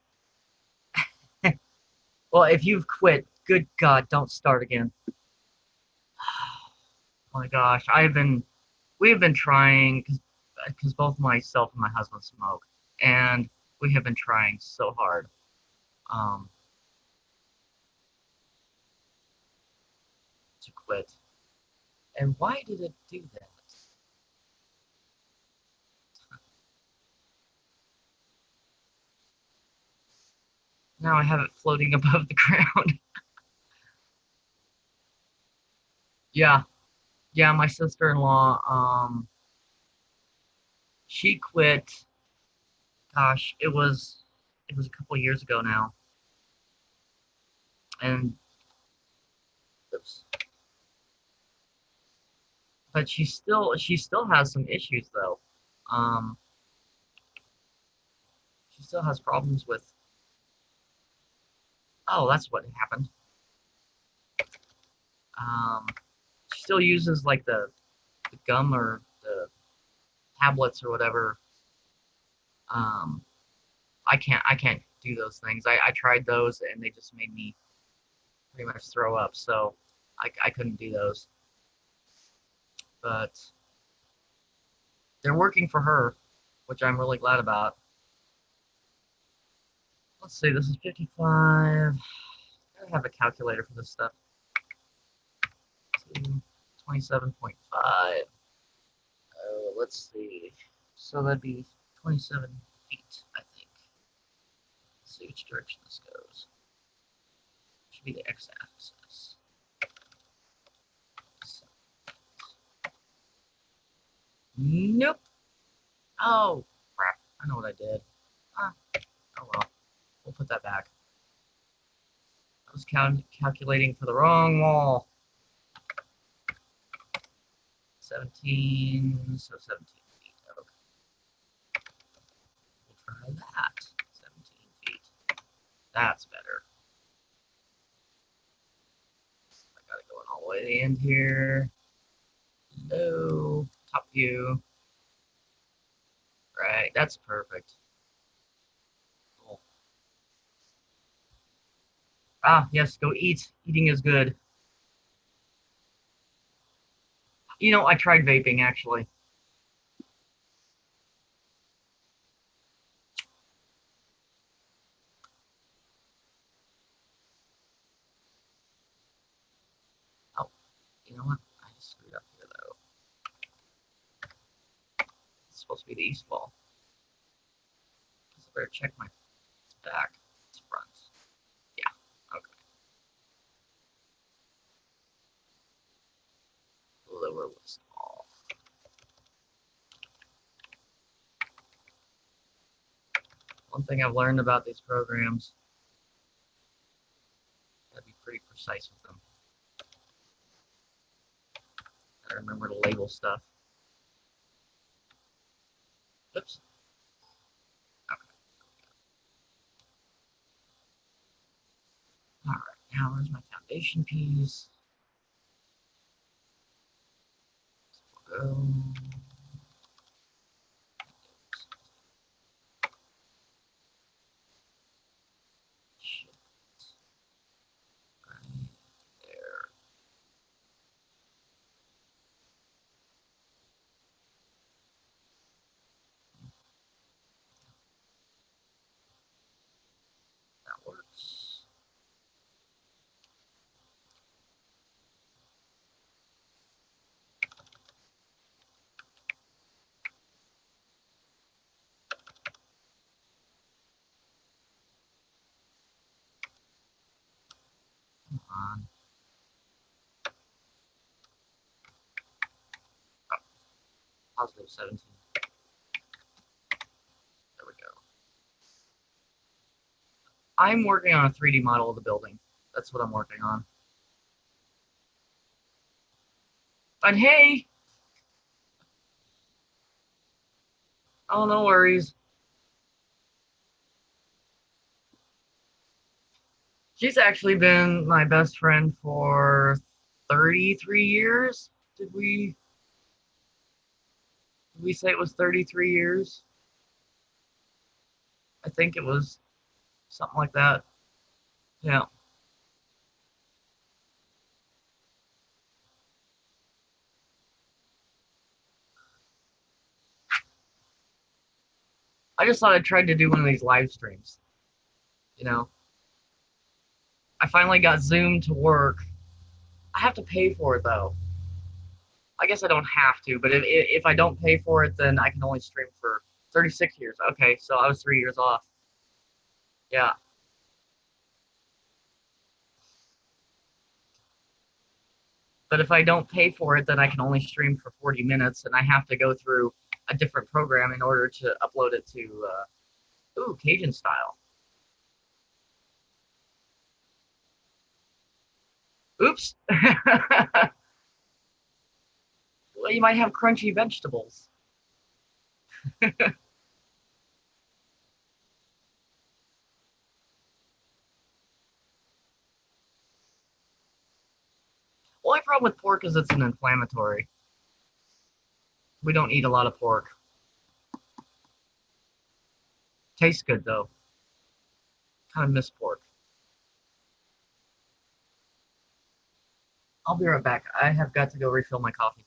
Well, if you've quit, good God, don't start again. Oh my gosh, we've been trying because both myself and my husband smoke, and we have been trying so hard um, to quit. And why did it do that? Now I have it floating above the ground. Yeah, yeah, my sister-in-law, she quit. Gosh, it was a couple years ago now, and oops, but she still has some issues though. Um, she still has problems with. Oh, that's what happened. Um, she still uses like the gum or the tablets or whatever. Um, I can't do those things. I tried those and they just made me pretty much throw up. So I couldn't do those. But they're working for her, which I'm really glad about. Let's see, this is 55. I have a calculator for this stuff. 27.5. Let's see. So that'd be 27 feet, I think. Let's see which direction this goes. Should be the x-axis. So, nope. Oh, crap. I know what I did. Ah, oh well. We'll put that back. I was calculating for the wrong wall. 17, so 17 feet. Okay. We'll try that. 17 feet. That's better. I gotta go in all the way to the end here. Hello. Top view. Right Alright, that's perfect. Cool. Ah, yes, go eat. Eating is good. You know, I tried vaping, actually. Oh, you know what? I just screwed up here, though. It's supposed to be the east wall. So I better check my back. It's front. Yeah, okay. Lower list all. One thing I've learned about these programs, gotta be pretty precise with them. I remember to label stuff. Oops. Okay. Alright, now where's my foundation piece? Go. Shit. Right there. That works. Come on. Oh, positive 17. There we go. I'm working on a 3D model of the building. That's what I'm working on. And hey! Oh, no worries. She's actually been my best friend for 33 years. Did we say it was 33 years? I think it was something like that. Yeah. I just thought I tried to do one of these live streams. You know, I finally got Zoom to work. I have to pay for it though. I guess I don't have to, but if I don't pay for it, then I can only stream for 36 years. Okay, so I was 3 years off. Yeah. But if I don't pay for it, then I can only stream for 40 minutes, and I have to go through a different program in order to upload it to, ooh, Cajun style. Oops. Well, you might have crunchy vegetables. Only problem with pork is it's an inflammatory. We don't eat a lot of pork. Tastes good though. Kind of miss pork. I'll be right back. I have got to go refill my coffee.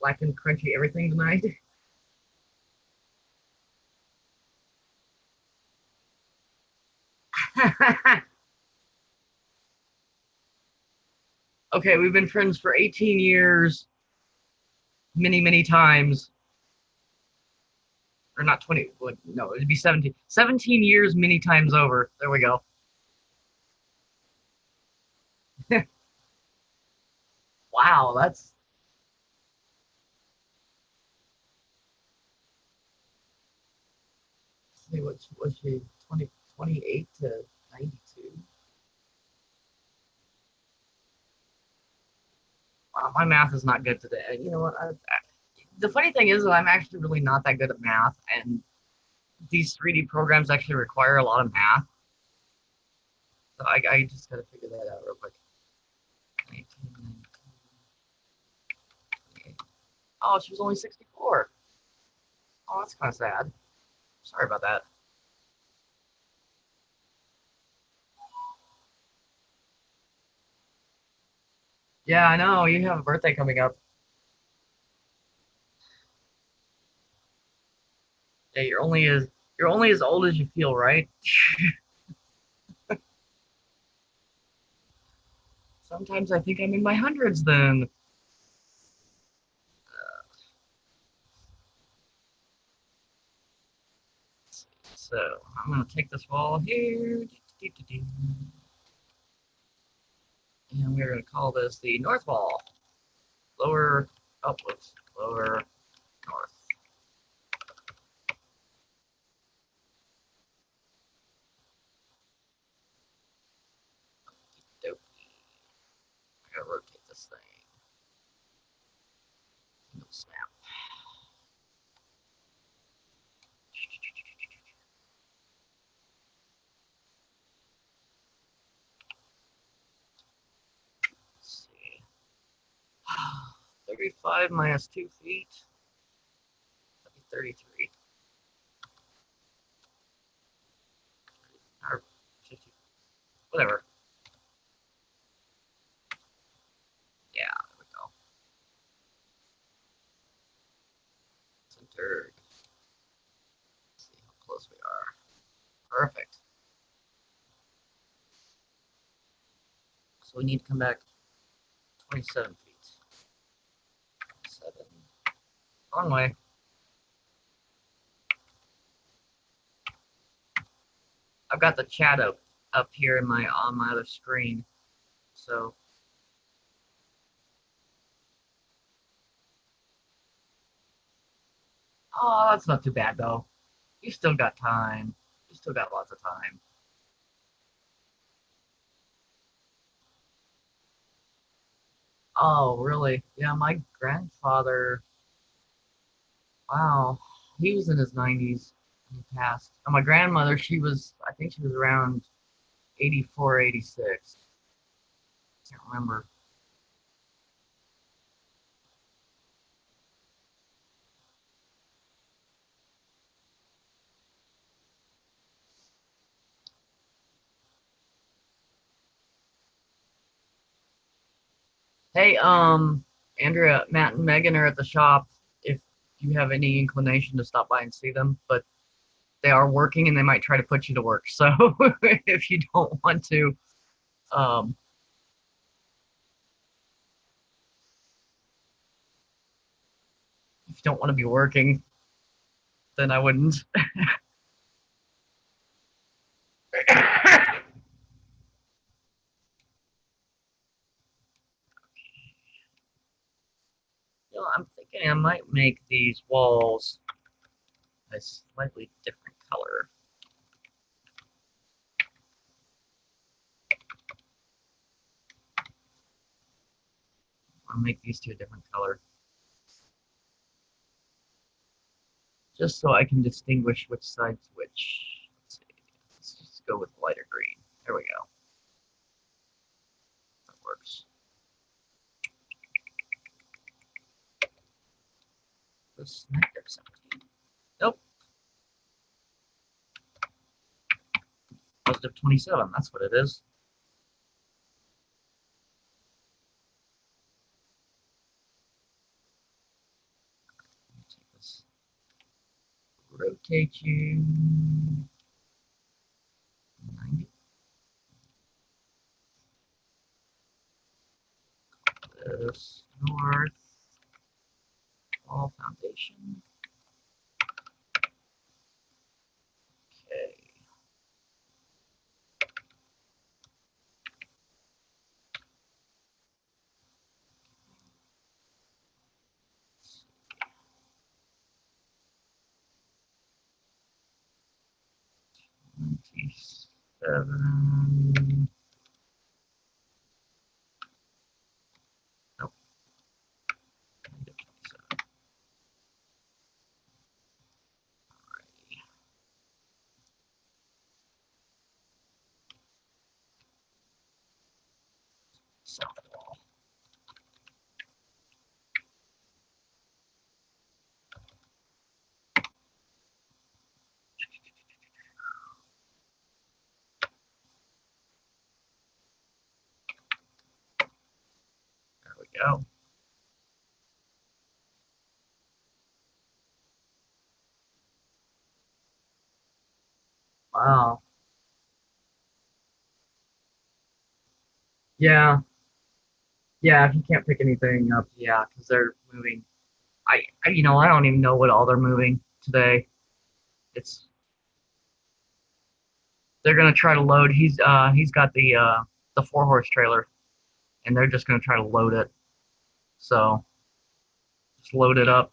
black and crunchy everything tonight. Okay, we've been friends for 18 years, many, many times. Or not 20, no, it'd be 17. 17 years, many times over. There we go. Wow, that's, see, what was she, 20, 28 to 92? Wow, my math is not good today. You know what? The funny thing is that I'm actually really not that good at math, and these 3D programs actually require a lot of math. So I just got to figure that out real quick. 19, 19. Oh, she was only 64. Oh, that's kind of sad. Sorry about that. Yeah, I know. You have a birthday coming up. Yeah, you're only as old as you feel, right? Sometimes I think I'm in my hundreds then. So I'm gonna take this wall here, and we're gonna call this the north wall. Lower, upwards, lower, north. Dope. I gotta rotate this thing. No snap. Let's see. 35 minus 2 feet. That'd be 33. Or 50. Whatever. Yeah, there we go. Centered. Let's see how close we are. Perfect. So we need to come back 27 feet. 7. Wrong way. I've got the chat up here in my on my other screen. So oh, that's not too bad though. You still got time. You still got lots of time. Oh, really? Yeah, my grandfather, wow, he was in his 90s when he passed. And my grandmother, I think she was around 84, 86. Can't remember. Hey, Andrea, Matt, and Megan are at the shop. If you have any inclination to stop by and see them, but they are working and they might try to put you to work. So if you don't want to, um, if you don't want to be working, then I wouldn't. You know, I'm thinking I might make these walls a slightly different color. I'll make these two a different color, just so I can distinguish which side's which. Let's see. Let's just go with lighter green. There we go. That works. This negative 17. Nope. Positive 27. That's what it is. rotate you 90. This north, all foundation. Okay. Seven. Nope. South wall. There we go. Wow. Yeah. Yeah, if you can't pick anything up, yeah, because they're moving. I don't even know what all they're moving today. It's they're gonna try to load. He's got the 4-horse trailer, and they're just gonna try to load it. So just load it up.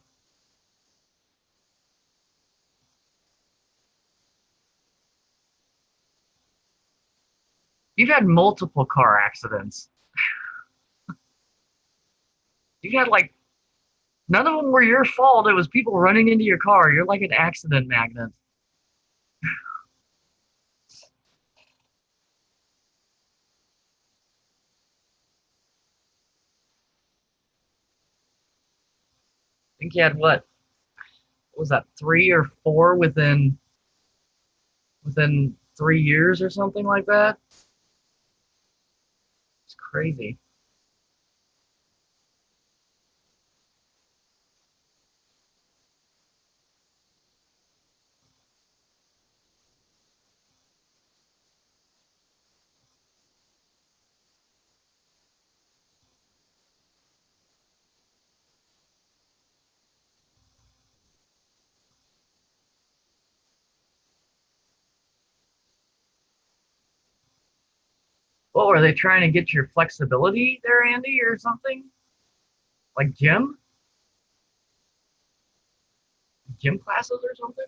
You've had multiple car accidents. You had like none of them were your fault. It was people running into your car. You're like an accident magnet. I think you had what was that, 3 or 4 within 3 years or something like that? It's crazy. What were they trying to get your flexibility there, Andy, or something? Like gym classes or something?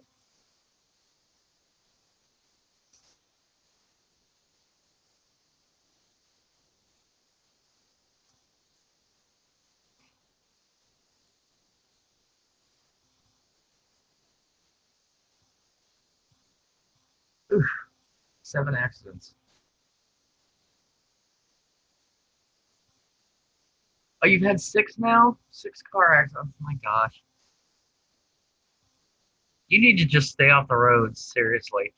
Oof, 7 accidents. Oh, you've had 6 now? 6 car accidents. Oh my gosh. You need to just stay off the roads, seriously.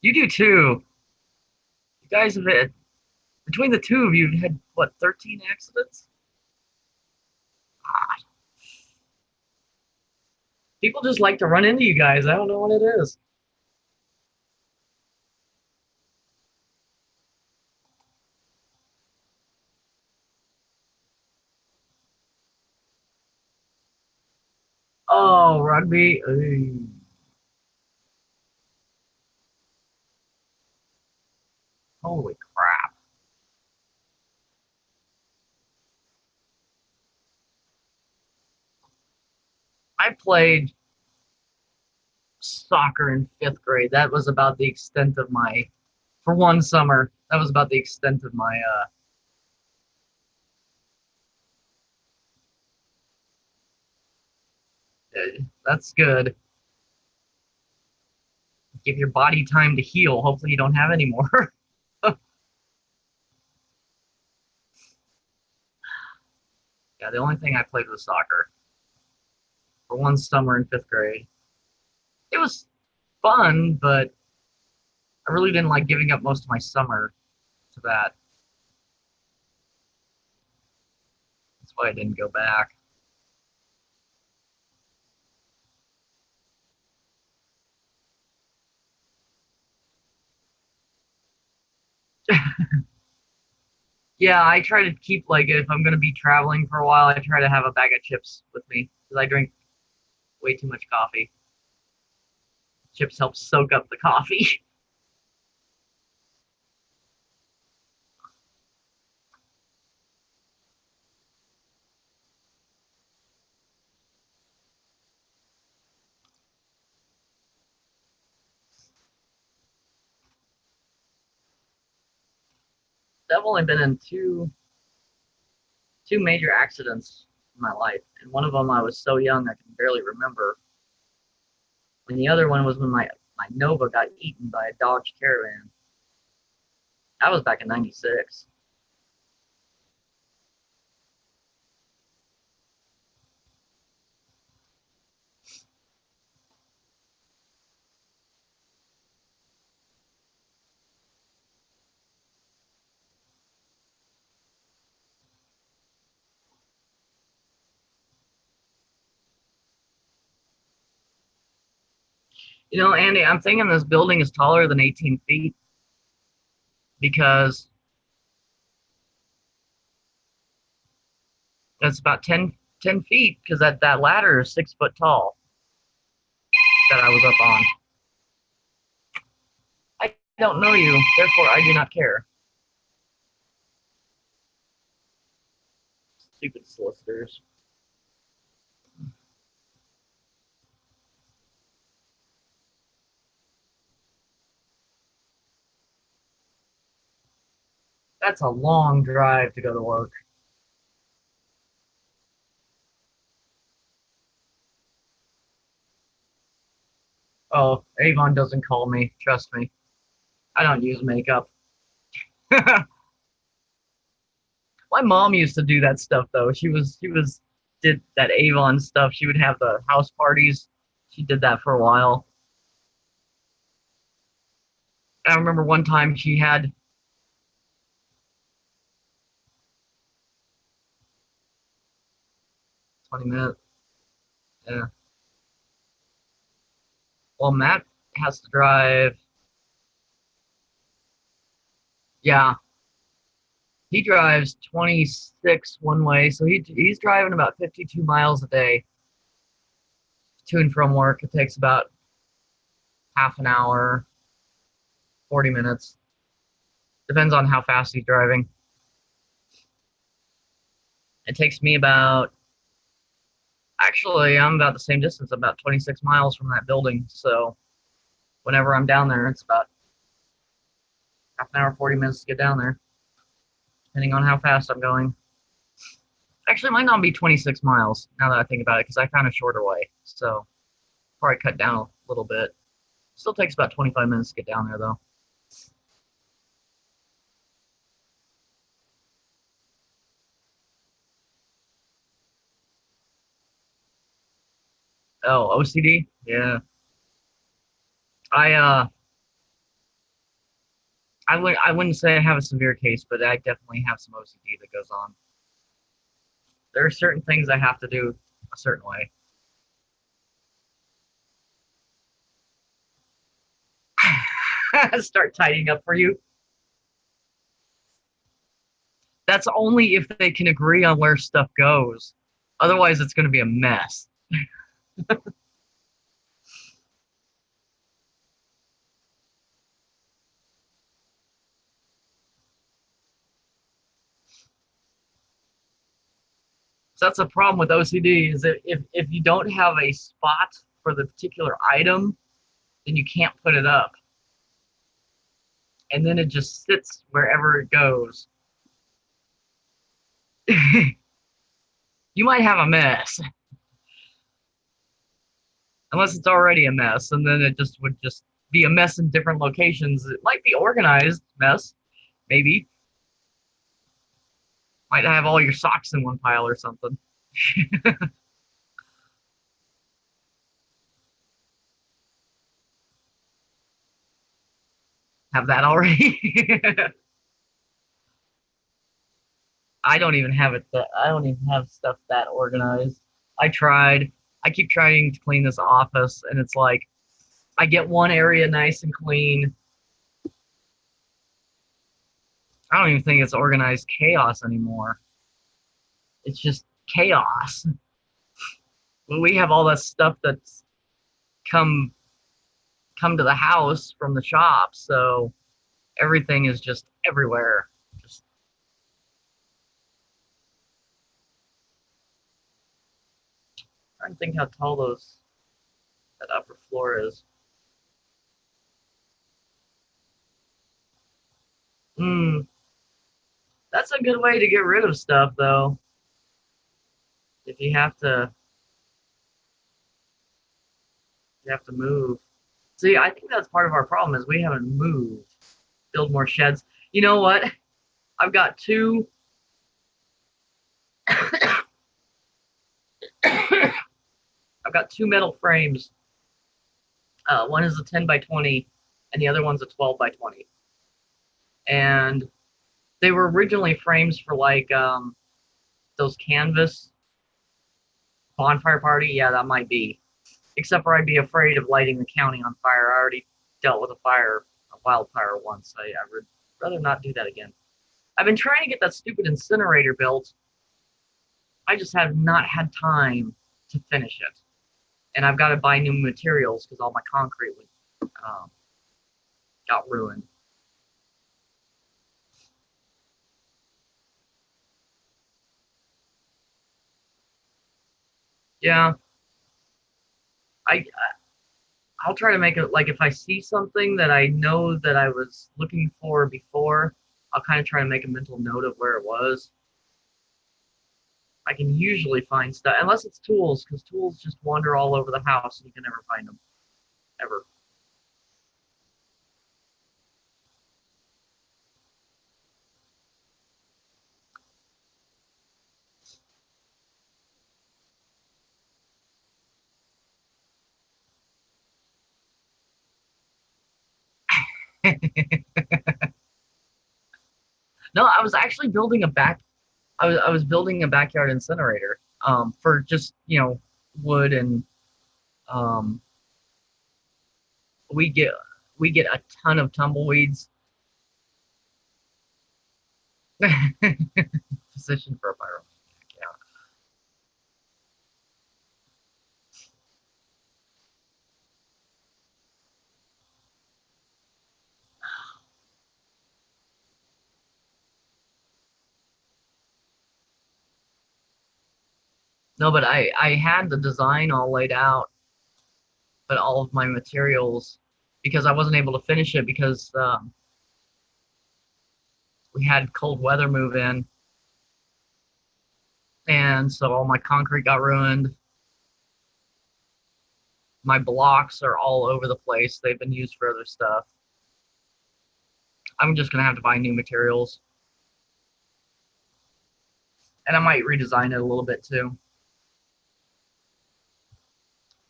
You do too. You guys have had, between the two of you, you've had, what, 13 accidents? God. People just like to run into you guys. I don't know what it is. Oh, rugby. Ooh. Holy crap. I played soccer in 5th grade. That was about the extent of for one summer, that was about the extent of that's good. Give your body time to heal. Hopefully you don't have any more. Yeah, the only thing I played was soccer for one summer in 5th grade. It was fun, but I really didn't like giving up most of my summer to that. That's why I didn't go back. Yeah, I try to keep, like, if I'm gonna be traveling for a while, I try to have a bag of chips with me because I drink way too much coffee. Chips help soak up the coffee. I've only been in two major accidents in my life, and one of them I was so young I can barely remember. And the other one was when my Nova got eaten by a Dodge Caravan. That was back in '96. You know, Andy, I'm thinking this building is taller than 18 feet because that's about 10 feet because that ladder is 6 foot tall that I was up on. I don't know you, therefore I do not care. Stupid solicitors. That's a long drive to go to work. Oh, Avon doesn't call me. Trust me. I don't use makeup. My mom used to do that stuff though. She was did that Avon stuff. She would have the house parties. She did that for a while. I remember one time she had 20 minutes. Yeah. Well, Matt has to drive. Yeah, he drives 26 one way, so he's driving about 52 miles a day to and from work. It takes about half an hour, 40 minutes. Depends on how fast he's driving. It takes me about, actually, I'm about the same distance, about 26 miles from that building. So whenever I'm down there, it's about half an hour, 40 minutes to get down there, depending on how fast I'm going. Actually, it might not be 26 miles now that I think about it, because I found a shorter way. So probably cut down a little bit. Still takes about 25 minutes to get down there, though. Oh, OCD? Yeah. I I wouldn't say I have a severe case, but I definitely have some OCD that goes on. There are certain things I have to do a certain way. Start tidying up for you. That's only if they can agree on where stuff goes. Otherwise, it's going to be a mess. So that's a problem with OCD is that if you don't have a spot for the particular item, then you can't put it up. And then it just sits wherever it goes. You might have a mess, unless it's already a mess, and then it just would just be a mess in different locations. It might be organized mess, maybe. Might have all your socks in one pile or something. Have that already. I don't even have it that I don't even have stuff that organized. I tried. I keep trying to clean this office, and it's like I get one area nice and clean, I don't even think it's organized chaos anymore. It's just chaos. Well, we have all that stuff that's come come to the house from the shop, so everything is just everywhere. Just trying to think how tall that upper floor is. Hmm, that's a good way to get rid of stuff, though. If you have to move. See, I think that's part of our problem is we haven't moved. Build more sheds. You know what? I've got two. I've got two metal frames. One is a 10 by 20, and the other one's a 12 by 20. And they were originally frames for like those canvas bonfire party. Yeah, that might be. Except for I'd be afraid of lighting the county on fire. I already dealt with a wildfire once. I would rather not do that again. I've been trying to get that stupid incinerator built. I just have not had time to finish it. And I've got to buy new materials because all my concrete um, got ruined. Yeah, I I'll try to make it like if I see something that I know that I was looking for before, I'll kind of try to make a mental note of where it was. I can usually find stuff unless it's tools, because tools just wander all over the house and you can never find them ever. No, I was actually building a back. I was building a backyard incinerator for just wood and um, we get we get a ton of tumbleweeds. Position for a pyromaniac. Yeah. No, but I had the design all laid out, but all of my materials because I wasn't able to finish it because we had cold weather move in, and so all my concrete got ruined. My blocks are all over the place. They've been used for other stuff. I'm just gonna have to buy new materials, and I might redesign it a little bit too.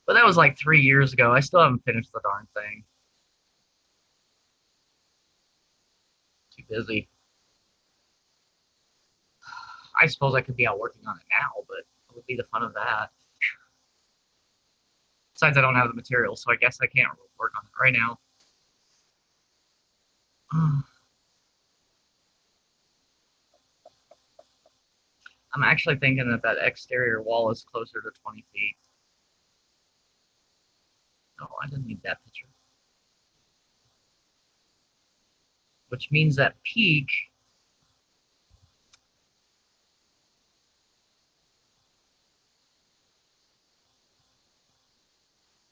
But that was like 3 years ago. I still haven't finished the darn thing. Too busy. I suppose I could be out working on it now, but it would be the fun of that. Besides, I don't have the materials, so I guess I can't work on it right now. I'm actually thinking that that exterior wall is closer to 20 feet. Oh, I didn't need that picture. Which means that peak,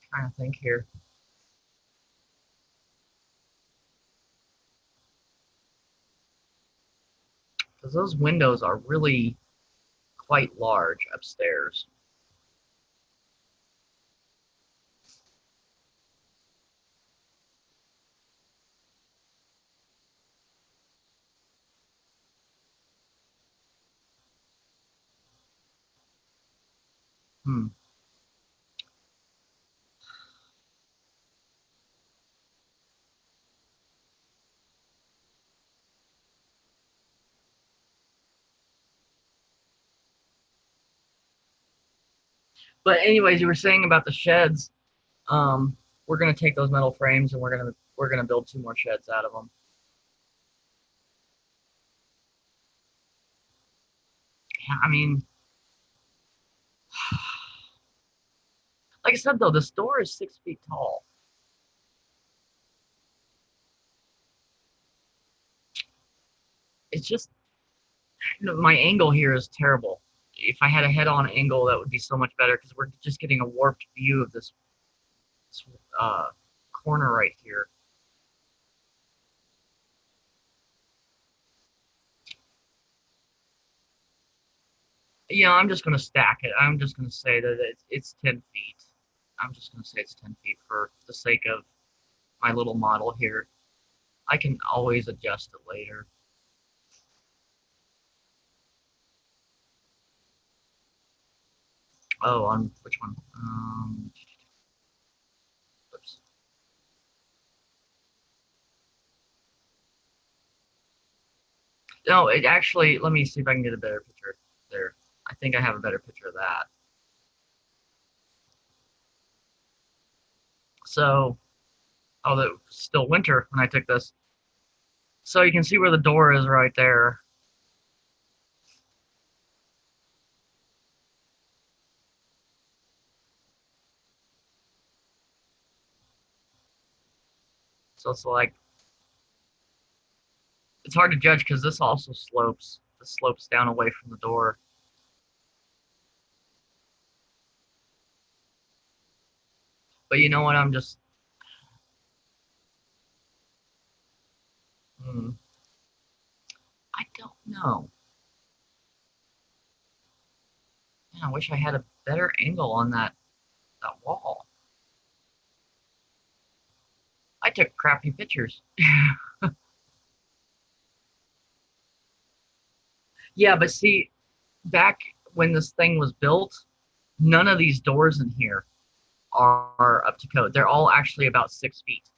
trying to think here, because those windows are really quite large upstairs. Hmm. But anyways, you were saying about the sheds. We're gonna take those metal frames and we're gonna build two more sheds out of them. I mean, like I said though, this door is 6 feet tall. It's just, my angle here is terrible. If I had a head-on angle, that would be so much better because we're just getting a warped view of this corner right here. Yeah, I'm just going to stack it. I'm just going to say that it's 10 feet. I'm just going to say it's 10 feet for the sake of my little model here. I can always adjust it later. Oh, on which one? Oops. No, it actually, let me see if I can get a better picture there. I think I have a better picture of that. So, oh, it was still winter when I took this. So you can see where the door is right there. So it's like, it's hard to judge because this also slopes. This slopes down away from the door. But you know what? I'm just, hmm, I don't know. Man, I wish I had a better angle on that wall. I took crappy pictures. Yeah, but see, back when this thing was built, none of these doors in here are up to code. They're all actually about 6 feet.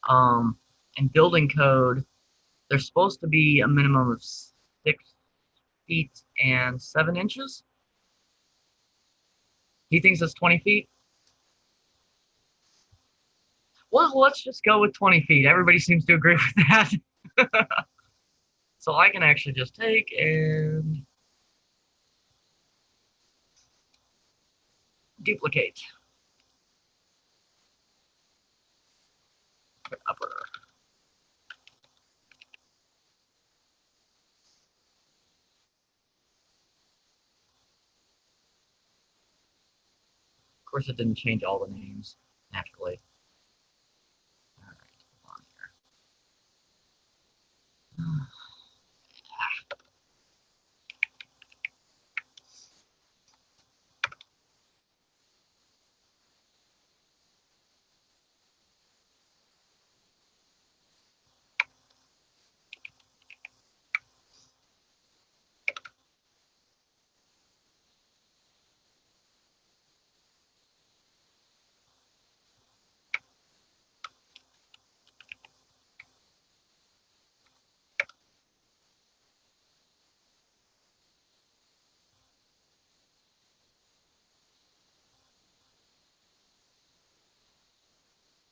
And building code, they're supposed to be a minimum of 6 feet and 7 inches. He thinks it's 20 feet. Well, let's just go with 20 feet. Everybody seems to agree with that. So I can actually just take and duplicate. Upper. Of course, it didn't change all the names, naturally. All right, hold on here.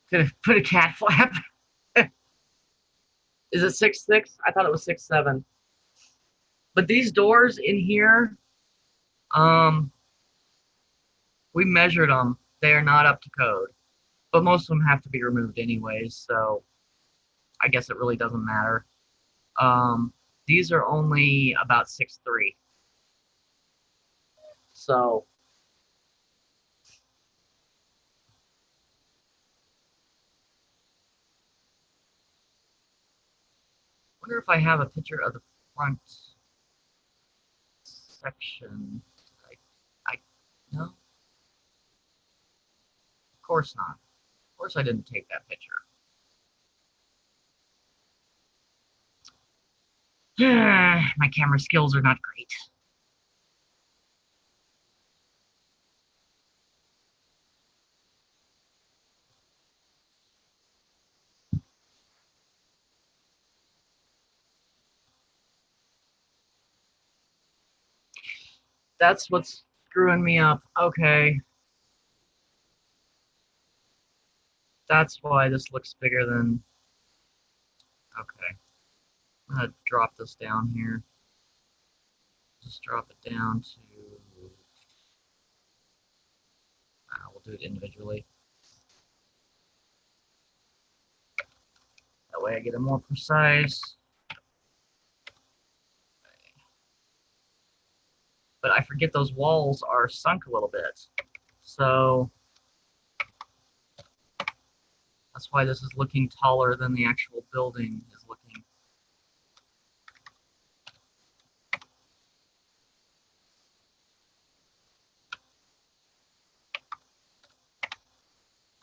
Could have put a cat flap. Is it 6'6"? I thought it was 6'7". But these doors in here, um, we measured them. They are not up to code. But most of them have to be removed anyways, so I guess it really doesn't matter. These are only about 6'3". So, I wonder if I have a picture of the front section. I no, of course not. Of course I didn't take that picture. My camera skills are not great. That's what's screwing me up. Okay, that's why this looks bigger than. Okay, I'm gonna drop this down here. Just drop it down to, we'll do it individually. That way I get a more precise. But I forget those walls are sunk a little bit. So that's why this is looking taller than the actual building is looking.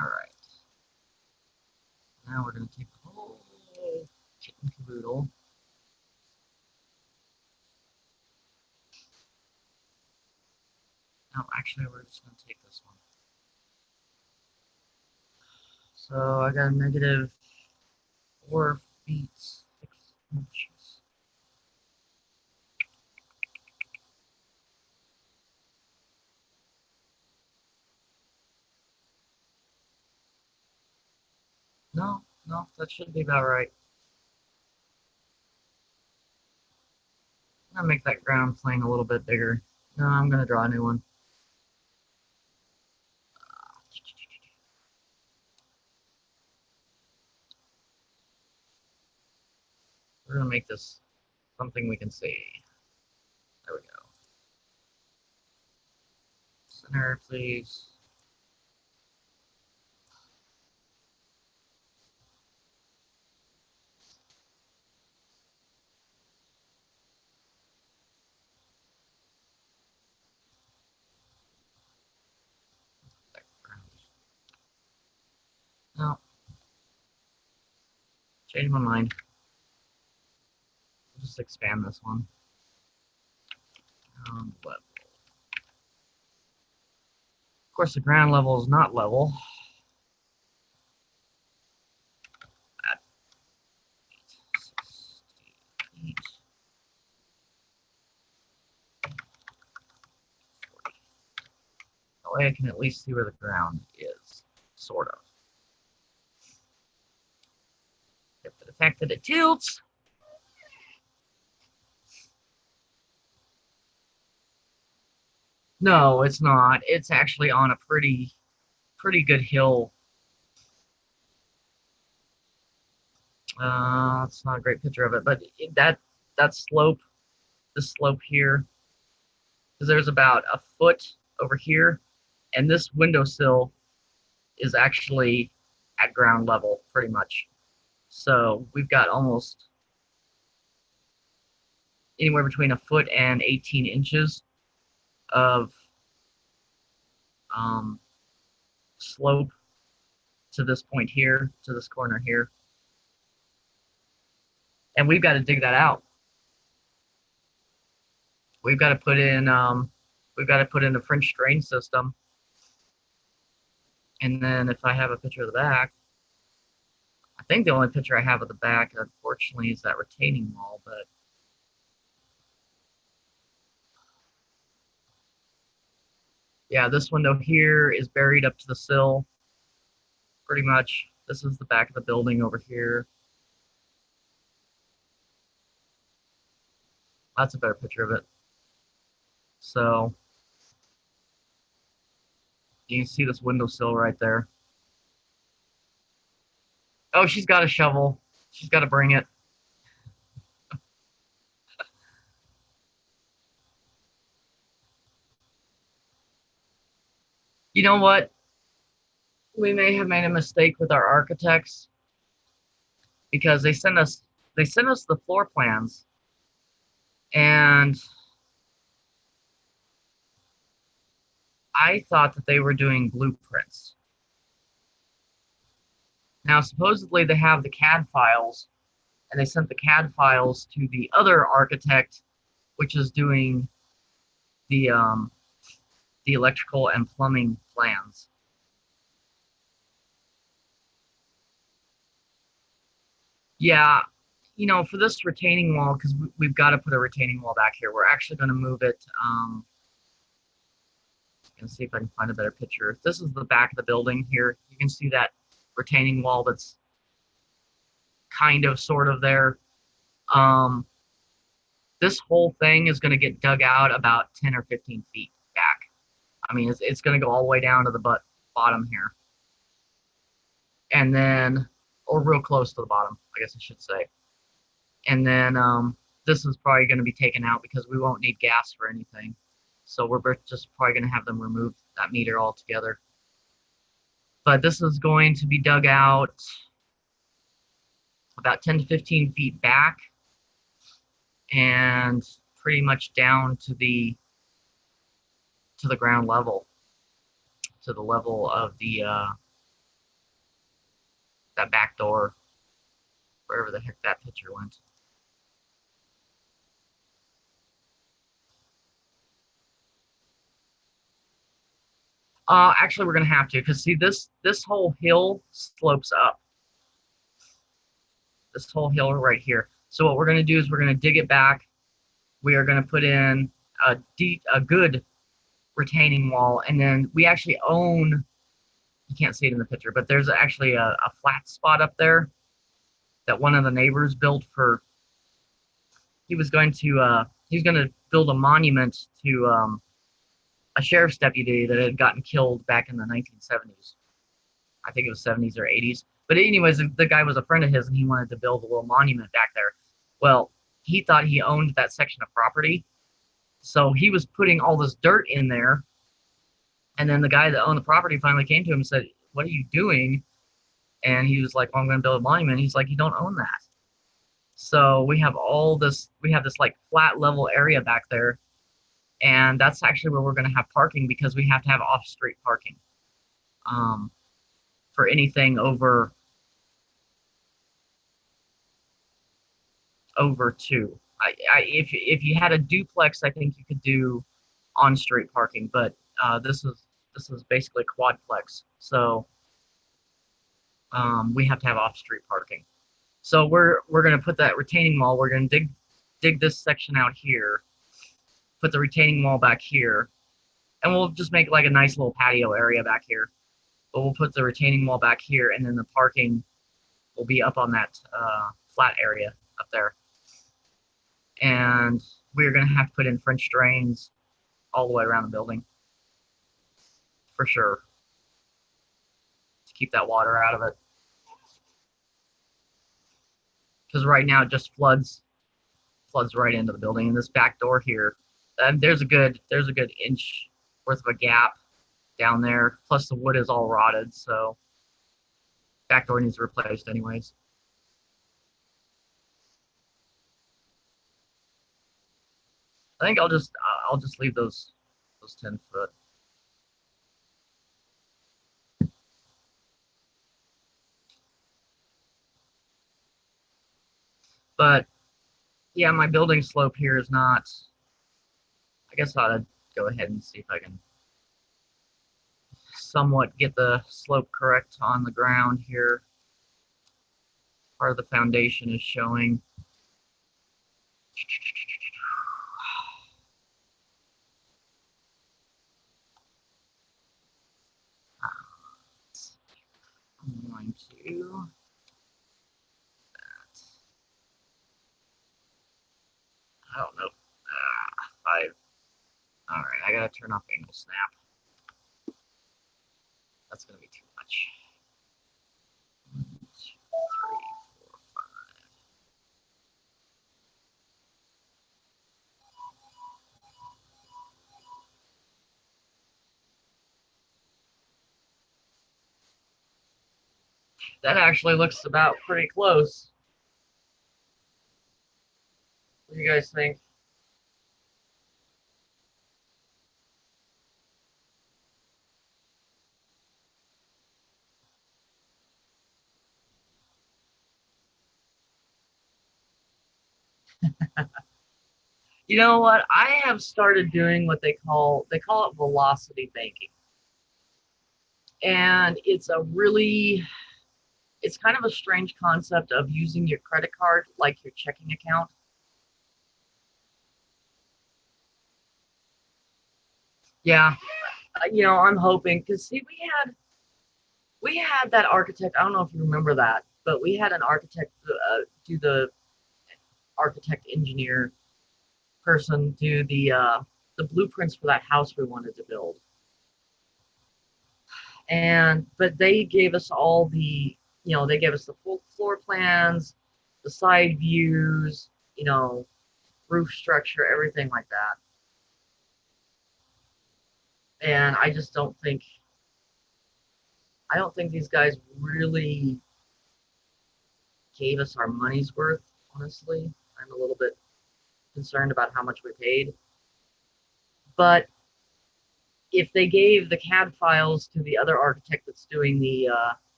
All right. Now we're going to take the whole kit and caboodle. No, actually, we're just going to take this one. So I got a negative 4 feet 6 inches. No, that should be about right. I'm going to make that ground plane a little bit bigger. No, I'm going to draw a new one. We're going to make this something we can see. There we go. Center, please. No. Change my mind. Just expand this one. Level. Of course, the ground level is not level. At 8, 40. That way I can at least see where the ground is, sort of. If the fact that it tilts. No, it's not. It's actually on a pretty good hill. It's not a great picture of it, but that slope, the slope here, because there's about a foot over here, and this windowsill is actually at ground level, pretty much. So we've got almost anywhere between a foot and 18 inches of slope to this point here, to this corner here. And we've got to dig that out. We've got to put in a French drain system. And then if I have a picture of the back, I think the only picture I have of the back, unfortunately, is that retaining wall, but yeah, this window here is buried up to the sill, pretty much. This is the back of the building over here. That's a better picture of it. So you can see this windowsill right there. Oh, she's got a shovel. She's got to bring it. You know what? We may have made a mistake with our architects because they sent us the floor plans, and I thought that they were doing blueprints. Now, supposedly they have the CAD files, and they sent the CAD files to the other architect, which is doing the electrical and plumbing plans. Yeah, you know, for this retaining wall, because we've got to put a retaining wall back here, we're actually going to move it. Going to see if I can find a better picture. This is the back of the building here. You can see that retaining wall that's kind of sort of there. this whole thing is going to get dug out about 10 or 15 feet back. I mean, it's going to go all the way down to the bottom here. And then, or real close to the bottom, I guess I should say. And then this is probably going to be taken out because we won't need gas for anything. So we're just probably going to have them remove that meter altogether. But this is going to be dug out about 10 to 15 feet back and pretty much down to the ground level, to the level of the that back door, wherever the heck that picture went. Actually, we're gonna have to, because see, this whole hill slopes up. This whole hill right here. So what we're gonna do is we're gonna dig it back. We are gonna put in a good retaining wall, and then we actually own. You can't see it in the picture, but there's actually a flat spot up there that one of the neighbors built for. He was going to build a monument to a sheriff's deputy that had gotten killed back in the 1970s. I think it was 70s or 80s. But anyways, the guy was a friend of his, and he wanted to build a little monument back there. Well, he thought he owned that section of property, so he was putting all this dirt in there. And then the guy that owned the property finally came to him and said, "What are you doing?" And he was like, "Well, I'm going to build a monument." He's like, "You don't own that." So we have this like flat level area back there, and that's actually where we're going to have parking, because we have to have off-street parking for anything over 2. If you had a duplex, I think you could do on-street parking, but this is basically quadplex, so we have to have off-street parking. So we're going to put that retaining wall. We're going to dig this section out here, put the retaining wall back here, and we'll just make like a nice little patio area back here. But we'll put the retaining wall back here, and then the parking will be up on that flat area up there. And we're going to have to put in French drains all the way around the building, for sure, to keep that water out of it. Because right now it just floods right into the building. And this back door here, there's a good inch worth of a gap down there. Plus the wood is all rotted, so back door needs replaced anyways. I think I'll just leave those 10 foot. But yeah, my building slope here is not. I guess I ought to go ahead and see if I can somewhat get the slope correct on the ground here. Part of the foundation is showing. I'm going to that. I don't know. 5. All right, I gotta turn off angle snap. That's gonna be too much. 1, 2, 3, 4, 5. That actually looks about pretty close. What do you guys think? You know what? I have started doing what they call it velocity banking. And it's kind of a strange concept of using your credit card like your checking account. Yeah, I'm hoping, because see, we had that architect. I don't know if you remember that, but we had an architect do the architect engineer person do the blueprints for that house we wanted to build. But they gave us all they gave us the full floor plans, the side views, roof structure, everything like that. And I don't think these guys really gave us our money's worth, honestly. I'm a little bit concerned about how much we paid. But if they gave the CAD files to the other architect that's doing the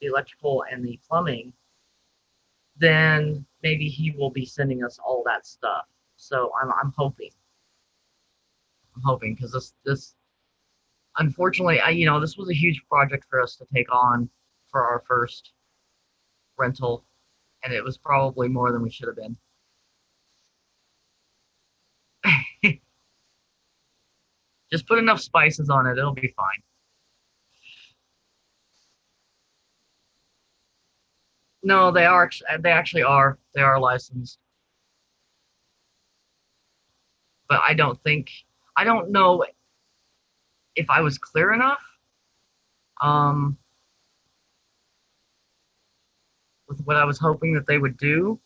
electrical and the plumbing, then maybe he will be sending us all that stuff. So I'm hoping. I'm hoping because this unfortunately this was a huge project for us to take on for our first rental, and it was probably more than we should have been. Just put enough spices on it, it'll be fine. No, they actually are. They are licensed. But I don't know if I was clear enough um, with what I was hoping that they would do.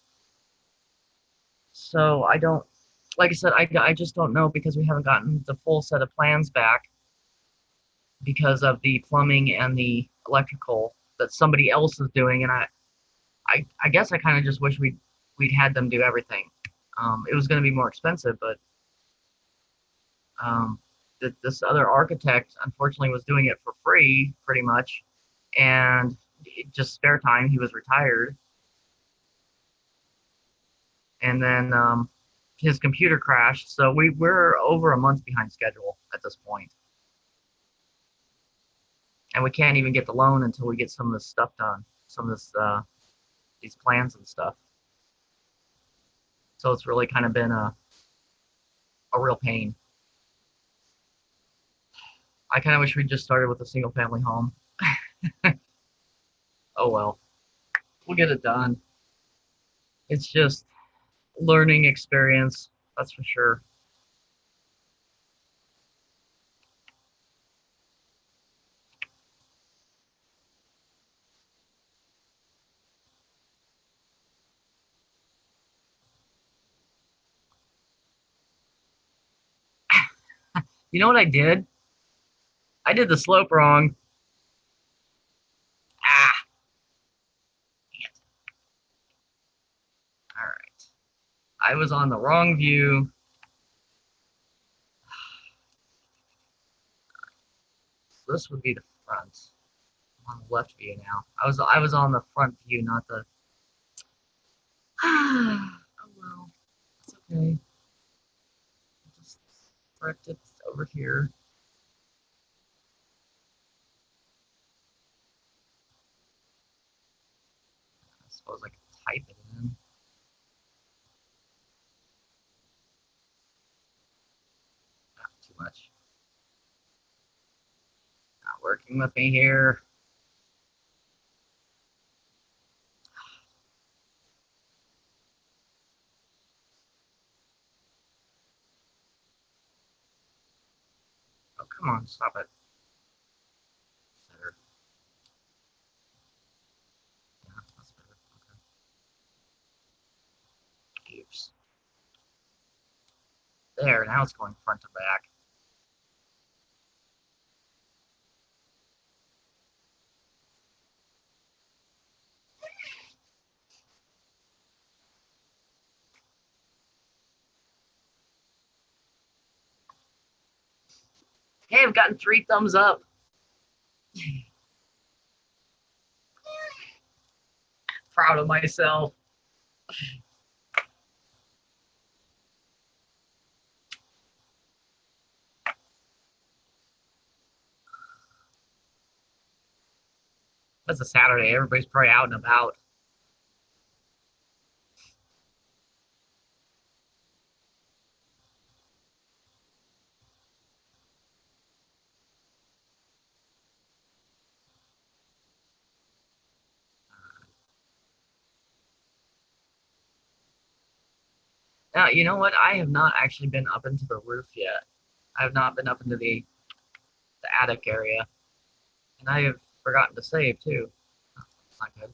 So I don't, like I said, I just don't know because we haven't gotten the full set of plans back because of the plumbing and the electrical that somebody else is doing. And I guess I kind of just wish we'd had them do everything. It was going to be more expensive, but um, this other architect unfortunately was doing it for free pretty much, and just spare time. He was retired, and then his computer crashed, so we're over a month behind schedule at this point, and we can't even get the loan until we get some of this stuff done, some of this these plans and stuff. So it's really kind of been a real pain. I kind of wish we just started with a single family home. Oh well, we'll get it done. It's just learning experience, that's for sure. You know what I did? I did the slope wrong. Ah, all right. I was on the wrong view. This would be the front. I'm on the left view now. I was on the front view, not the. Oh well, it's okay. I'll just correct it over here. I suppose I could type it in. Not too much. Not working with me here. Oh come on, stop it. Better. Yeah, that's better. Okay. Oops. There. Now it's going front to back. Hey, I've gotten 3 thumbs up. Proud of myself. That's a Saturday. Everybody's probably out and about. Now, you know what? I have not actually been up into the roof yet. I have not been up into the attic area. And I have forgotten to save, too. Oh, that's not good.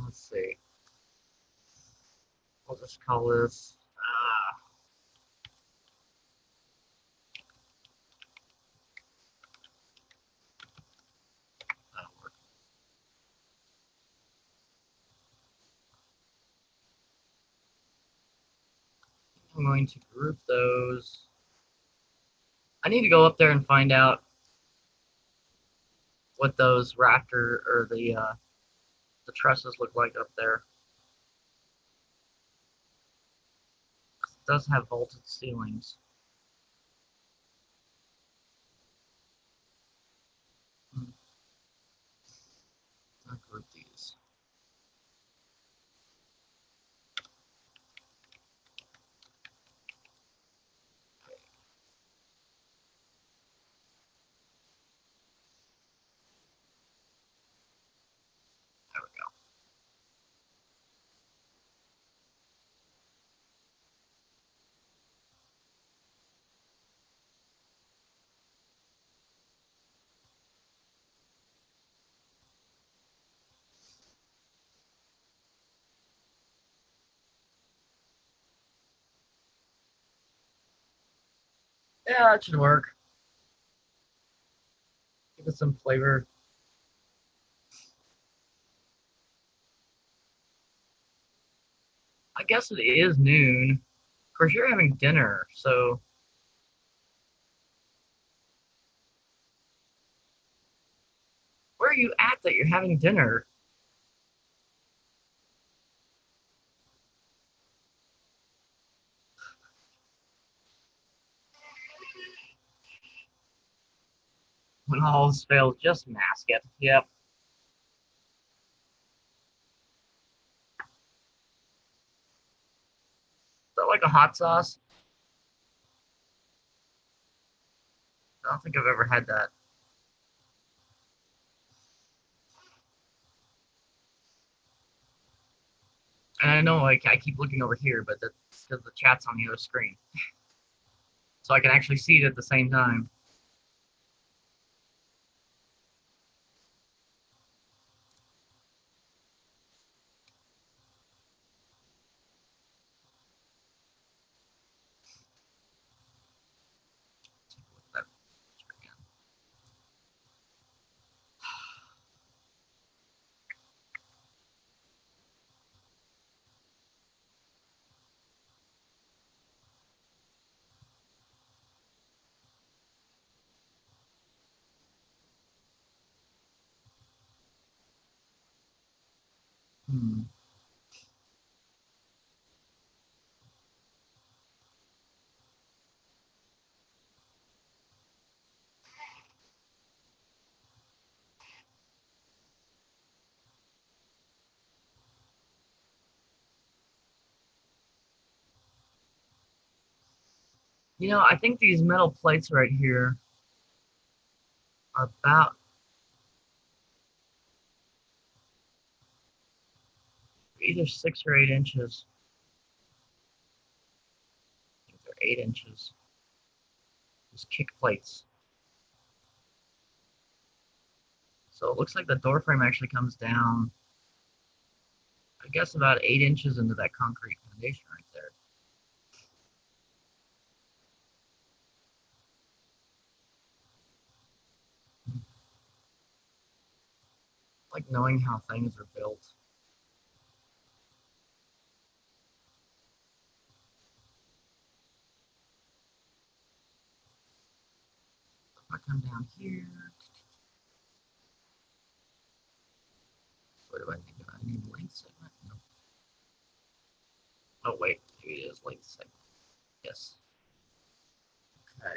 Let's see. We'll just call this... that'll work. I'm going to group those. I need to go up there and find out what those rafter or the trusses look like up there. It does have vaulted ceilings. I'll group these. There we go. Yeah, that should work. Give it some flavor. I guess it is noon. Of course, you're having dinner, so where are you at that you're having dinner? When all else fails, just mask it. Yep. Is that like a hot sauce? I don't think I've ever had that. And I know, like, I keep looking over here, but that's because the chat's on the other screen. So I can actually see it at the same time. Hmm. You know, I think these metal plates right here are about either 6 or 8 inches. I think they're 8 inches. These kick plates. So it looks like the door frame actually comes down, I guess, about 8 inches into that concrete foundation right there. Like knowing how things are built. If I come down here, what do I need? Do I need length segment? No. Oh wait, maybe it is length segment. Yes. Okay.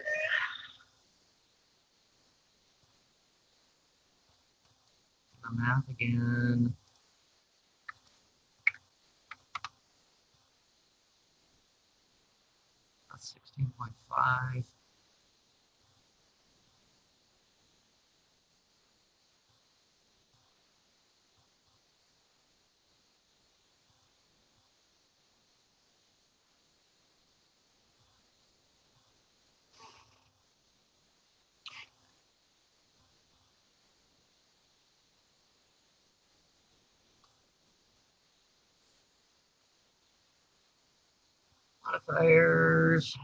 The math again. That's 16.5. Modifiers.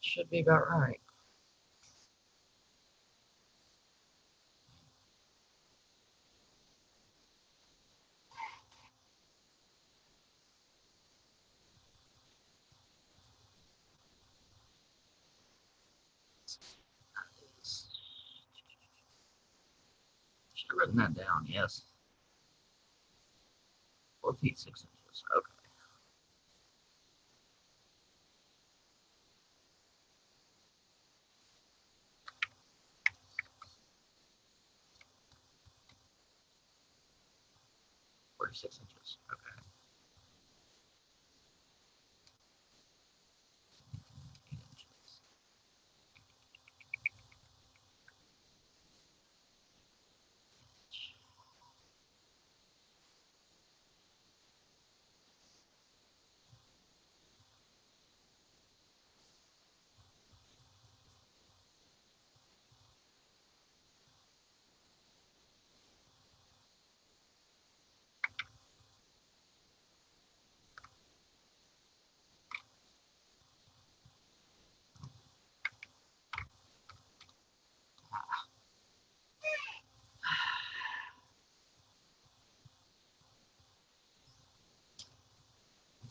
Should be about right. Should have written that down, yes. 4 feet 6 inches. Okay. 46 inches. Okay. 8 inches.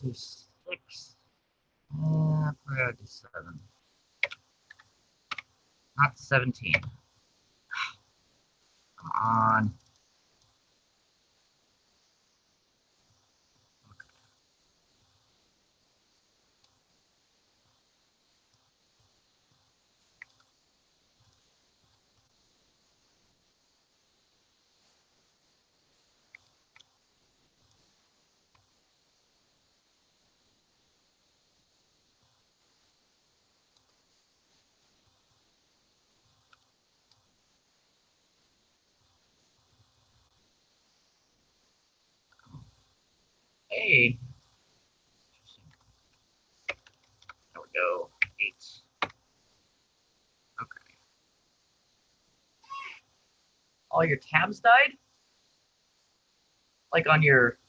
Do 6. Probably do 7. Not 17. Come on. Hey. There we go. 8. Okay. All your tabs died? Like on your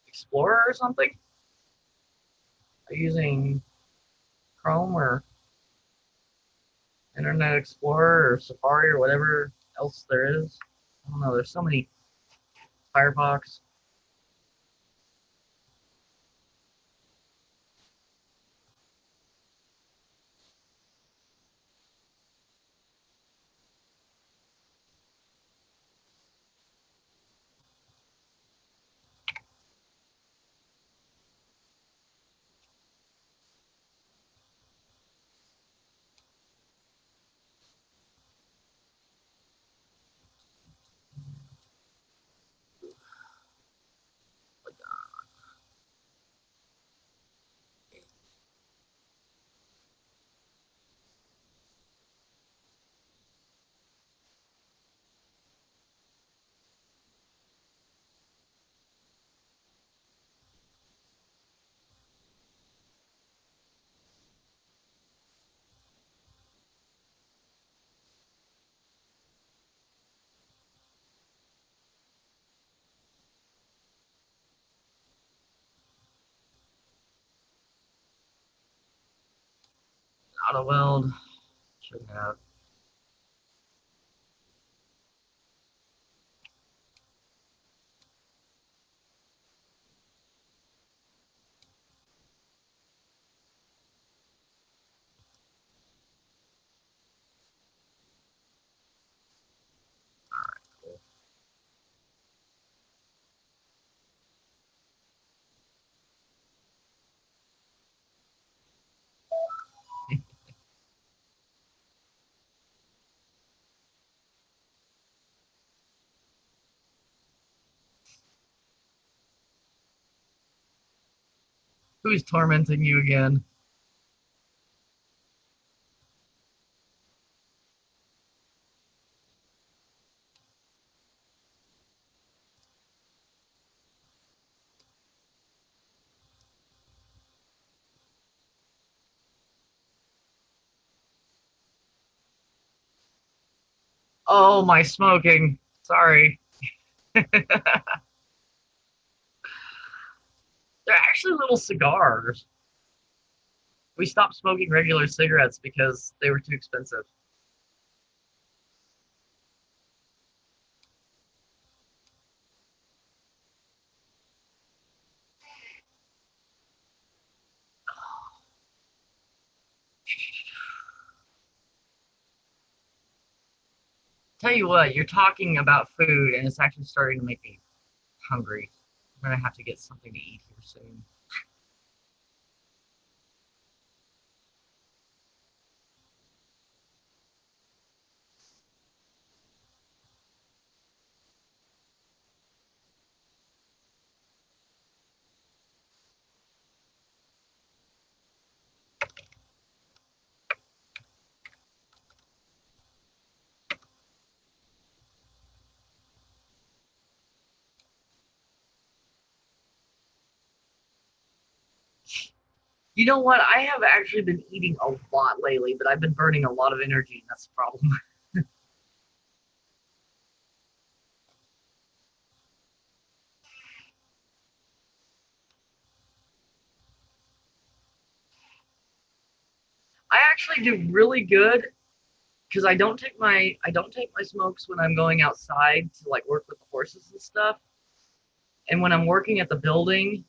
Explorer or something? Are you using Chrome or Internet Explorer or Safari or whatever else there is? I don't know. There's so many. Firefox. Auto weld. Shouldn't have. Cool. Who's tormenting you again? Oh, my smoking. Sorry. They're actually little cigars. We stopped smoking regular cigarettes because they were too expensive. Tell you what, you're talking about food, and it's actually starting to make me hungry. I'm gonna have to get something to eat here soon. You know what? I have actually been eating a lot lately, but I've been burning a lot of energy, and that's the problem. I actually do really good because I don't take my smokes when I'm going outside to like work with the horses and stuff. And when I'm working at the building,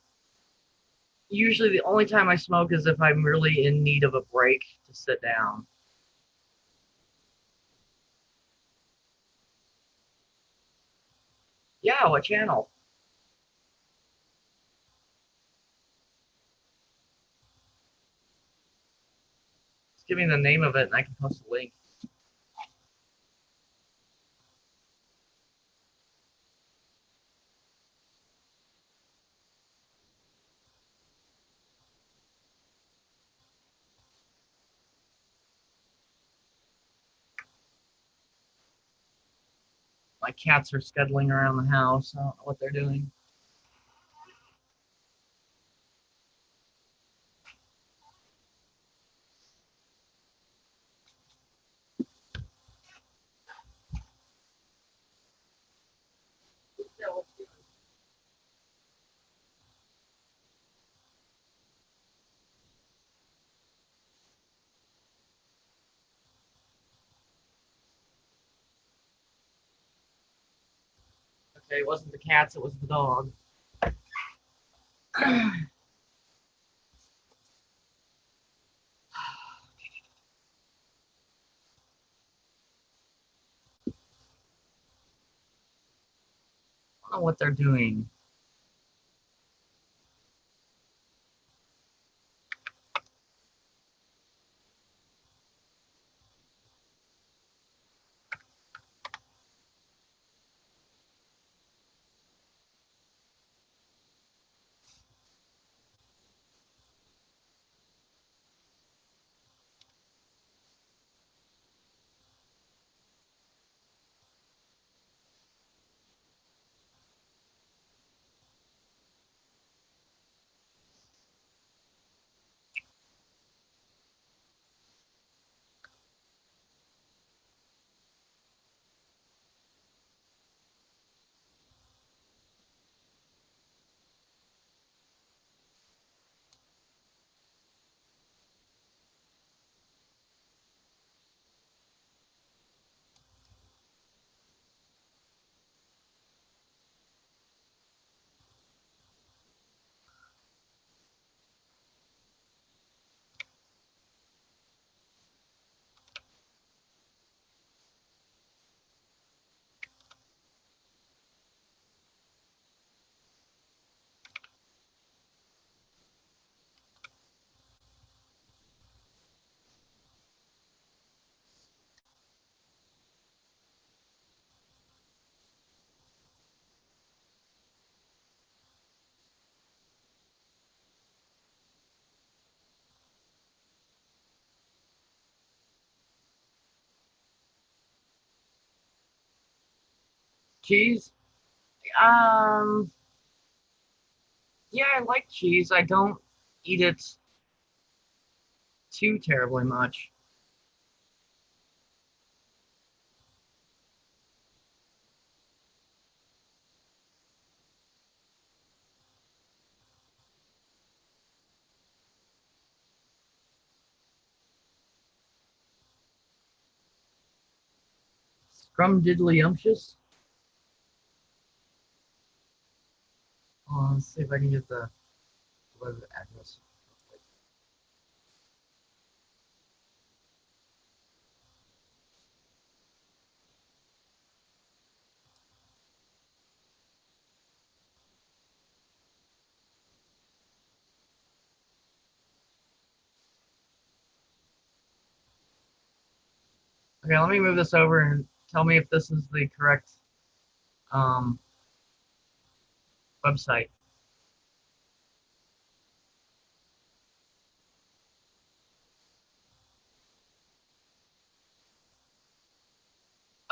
usually the only time I smoke is if I'm really in need of a break to sit down. Yeah, what channel? Just give me the name of it and I can post a link. My cats are scuttling around the house. I don't know what they're doing. Okay, it wasn't the cats, it was the dog. I don't know what they're doing. Cheese? Um, yeah, I like cheese. I don't eat it too terribly much. Scrumdiddlyumptious? Let's see if I can get the web address. Okay, let me move this over and tell me if this is the correct um, website.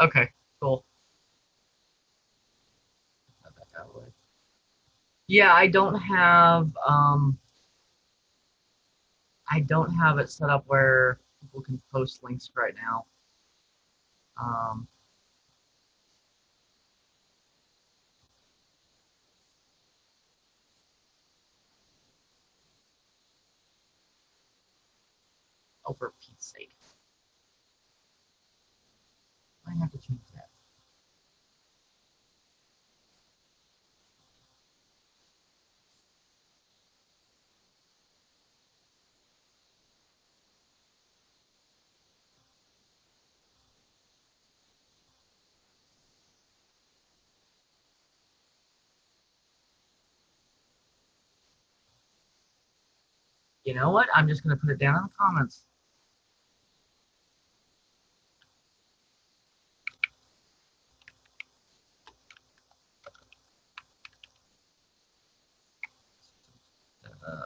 Okay, cool. Not that out of the way. Yeah, I don't have it set up where people can post links right now. Um, oh, for Pete's sake, I have to change that. You know what? I'm just gonna put it down in the comments. Uh,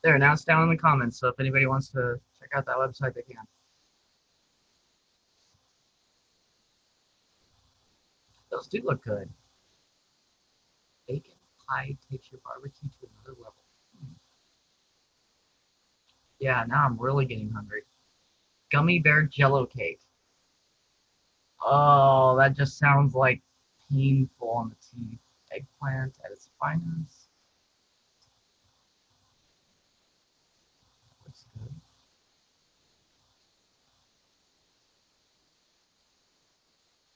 there, now it's down in the comments. So if anybody wants to check out that website, they can. Those do look good. Bacon pie takes your barbecue to another level. Hmm. Yeah, now I'm really getting hungry. Gummy bear jello cake. Oh, that just sounds like painful on the teeth. Eggplant at its finest. Looks good.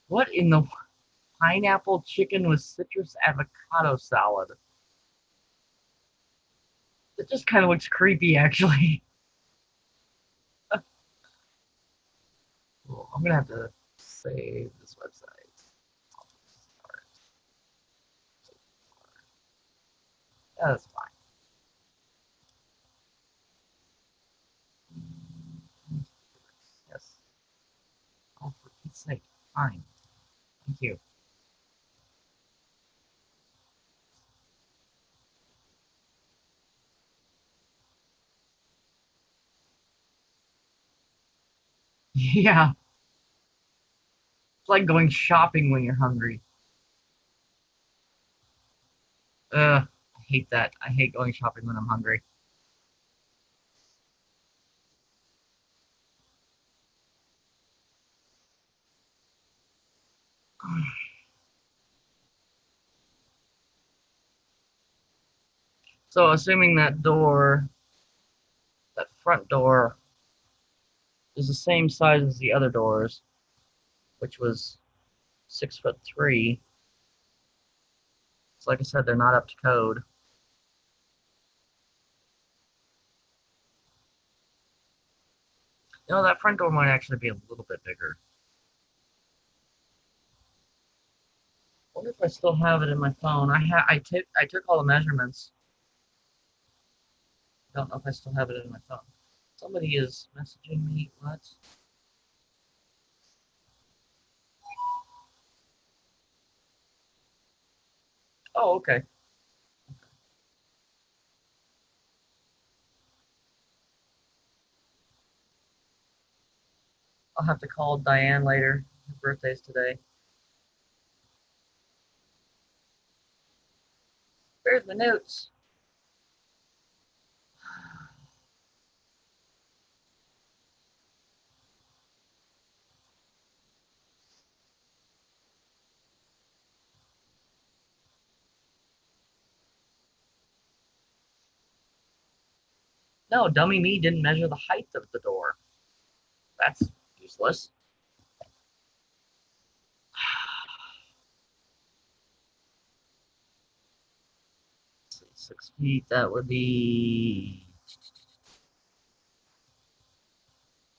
What in the pineapple chicken with citrus avocado salad? It just kind of looks creepy, actually. Cool. I'm gonna have to save this website. Yeah, that's fine. Yes. Oh, for Pete's sake. Fine. Thank you. Yeah. It's like going shopping when you're hungry. I hate that. I hate going shopping when I'm hungry. So, assuming that front door, is the same size as the other doors, which was 6'3". So like I said, they're not up to code. You know, that front door might actually be a little bit bigger. I wonder if I still have it in my phone. I took all the measurements. Don't know if I still have it in my phone. Somebody is messaging me. What? Oh, okay. I'll have to call Diane later. Her birthday's today. Where's my notes? No, dummy me didn't measure the height of the door. That's useless. 6 feet, that would be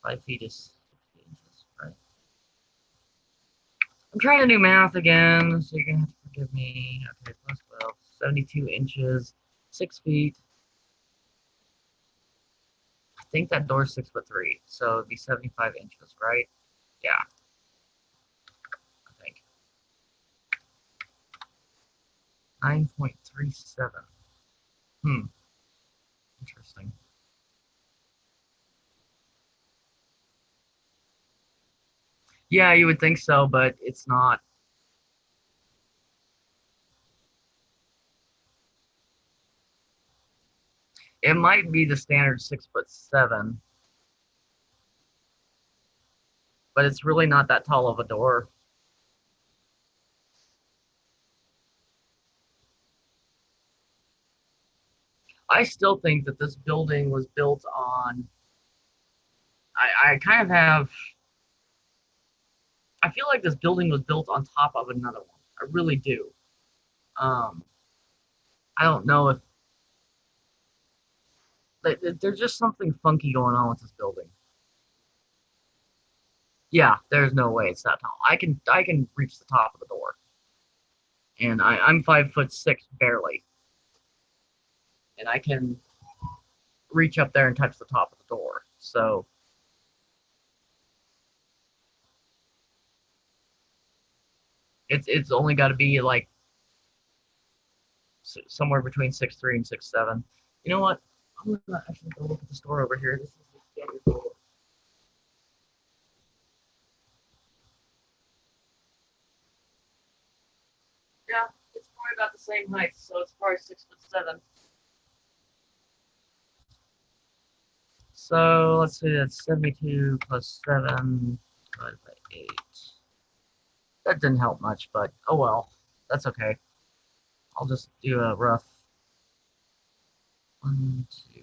5 feet is 60 inches, right? I'm trying to do math again, so you're gonna have to forgive me. Okay, plus 12, 72 inches, 6 feet. I think that door's 6'3", so it'd be 75 inches, right? Yeah, I think. 9.37. Interesting. Yeah, you would think so, but it's not. It might be the standard 6'7", but it's really not that tall of a door. I still think that this building was built on. I kind of have. I feel like this building was built on top of another one. I really do. Um, I don't know if there's just something funky going on with this building. Yeah, there's no way it's that tall. I can reach the top of the door, and I'm 5'6" barely, and I can reach up there and touch the top of the door. So it's only got to be like somewhere between 6'3" and 6'7". You know what? I'm gonna actually go look at the store over here. This is the standard door. Yeah, it's probably about the same height, so it's probably 6'7". So let's see, that's 72 plus 7 divided by 8. That didn't help much, but oh well. That's okay. I'll just do a rough 1, 2, 3.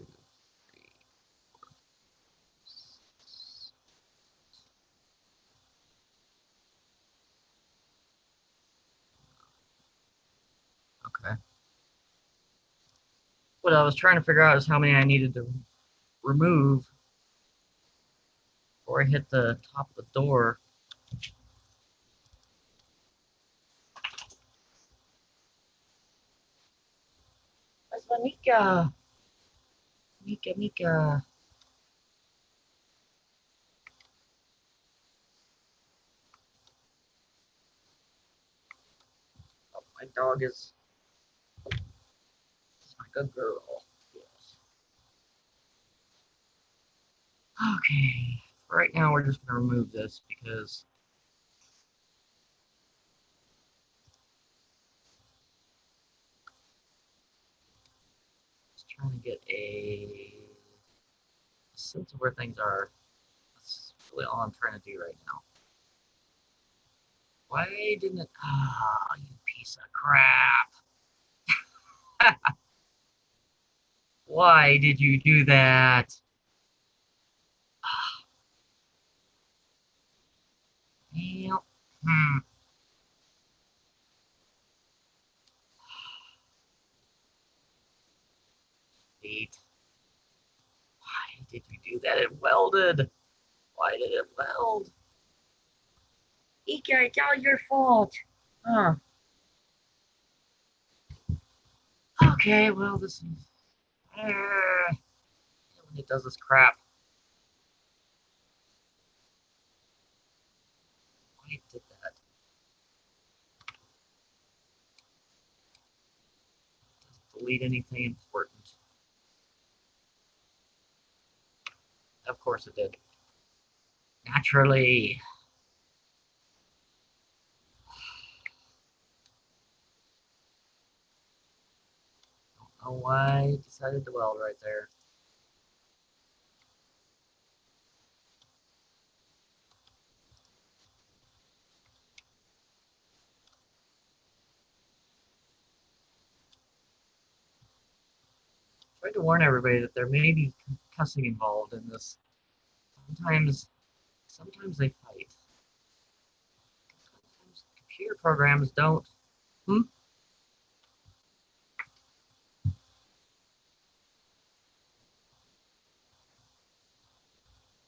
Okay. What I was trying to figure out is how many I needed to remove before I hit the top of the door. Where's my Mika? Mika, Mika. Oh, my dog is like a girl. Yes. Okay. Right now, we're just going to remove this because I'm trying to get a sense of where things are. That's really all I'm trying to do right now. Why didn't it? Ah, oh, you piece of crap. Why did you do that? Yep. Hmm. feet. Why did you do that? It welded. Why did it weld? Ika, it's all your fault. Huh. Okay, well, this is... when it does this crap. Why it did that? Doesn't delete anything important. Of course it did. Naturally. Don't know why it decided to weld right there. Tried to warn everybody that there may be cussing involved in this. Sometimes they fight. Sometimes computer programs don't. Hmm?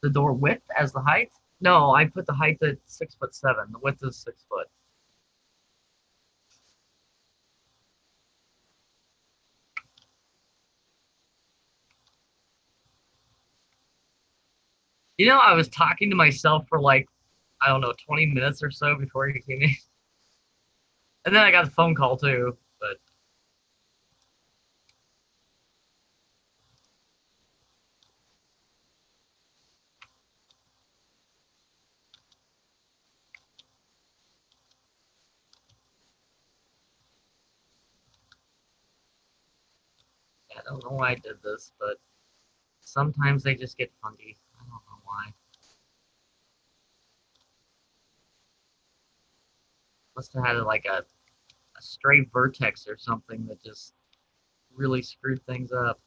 The door width as the height? No, I put the height at 6'7". The width is 6 foot. You know, I was talking to myself for like, I don't know, 20 minutes or so before you came in. And then I got a phone call too, but I don't know why I did this, but sometimes they just get funky. I don't know why. Must have had like a stray vertex or something that just really screwed things up.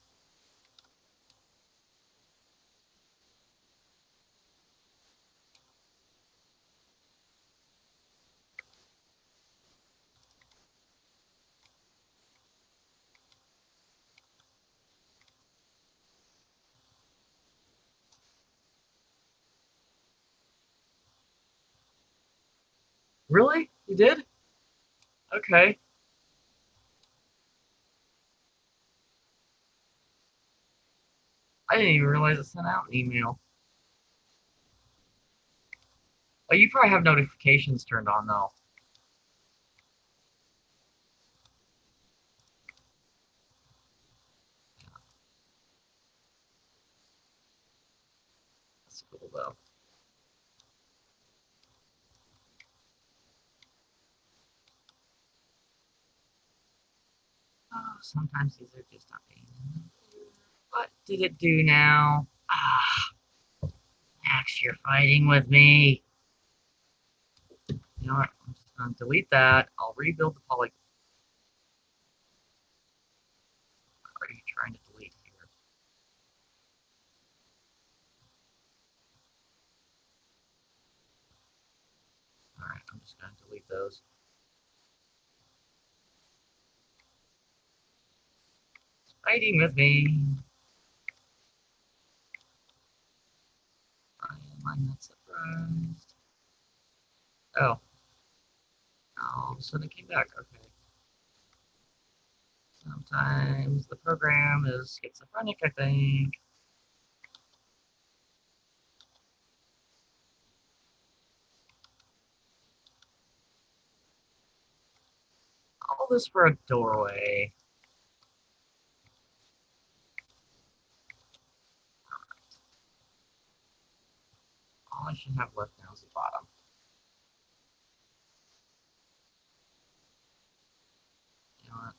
Really? You did? Okay. I didn't even realize it sent out an email. Oh, you probably have notifications turned on though. That's cool though. Oh, sometimes these are just not being. What did it do now? Ah, Max, you're fighting with me. You know what? I'm just gonna delete that. I'll rebuild the polygon. What are you trying to delete here? Alright, I'm just gonna delete those. Fighting with me. Why am I not surprised? Oh. All of a sudden it came back. Okay. Sometimes the program is schizophrenic, I think. All this for a doorway. All I should have left now is the bottom. You know what?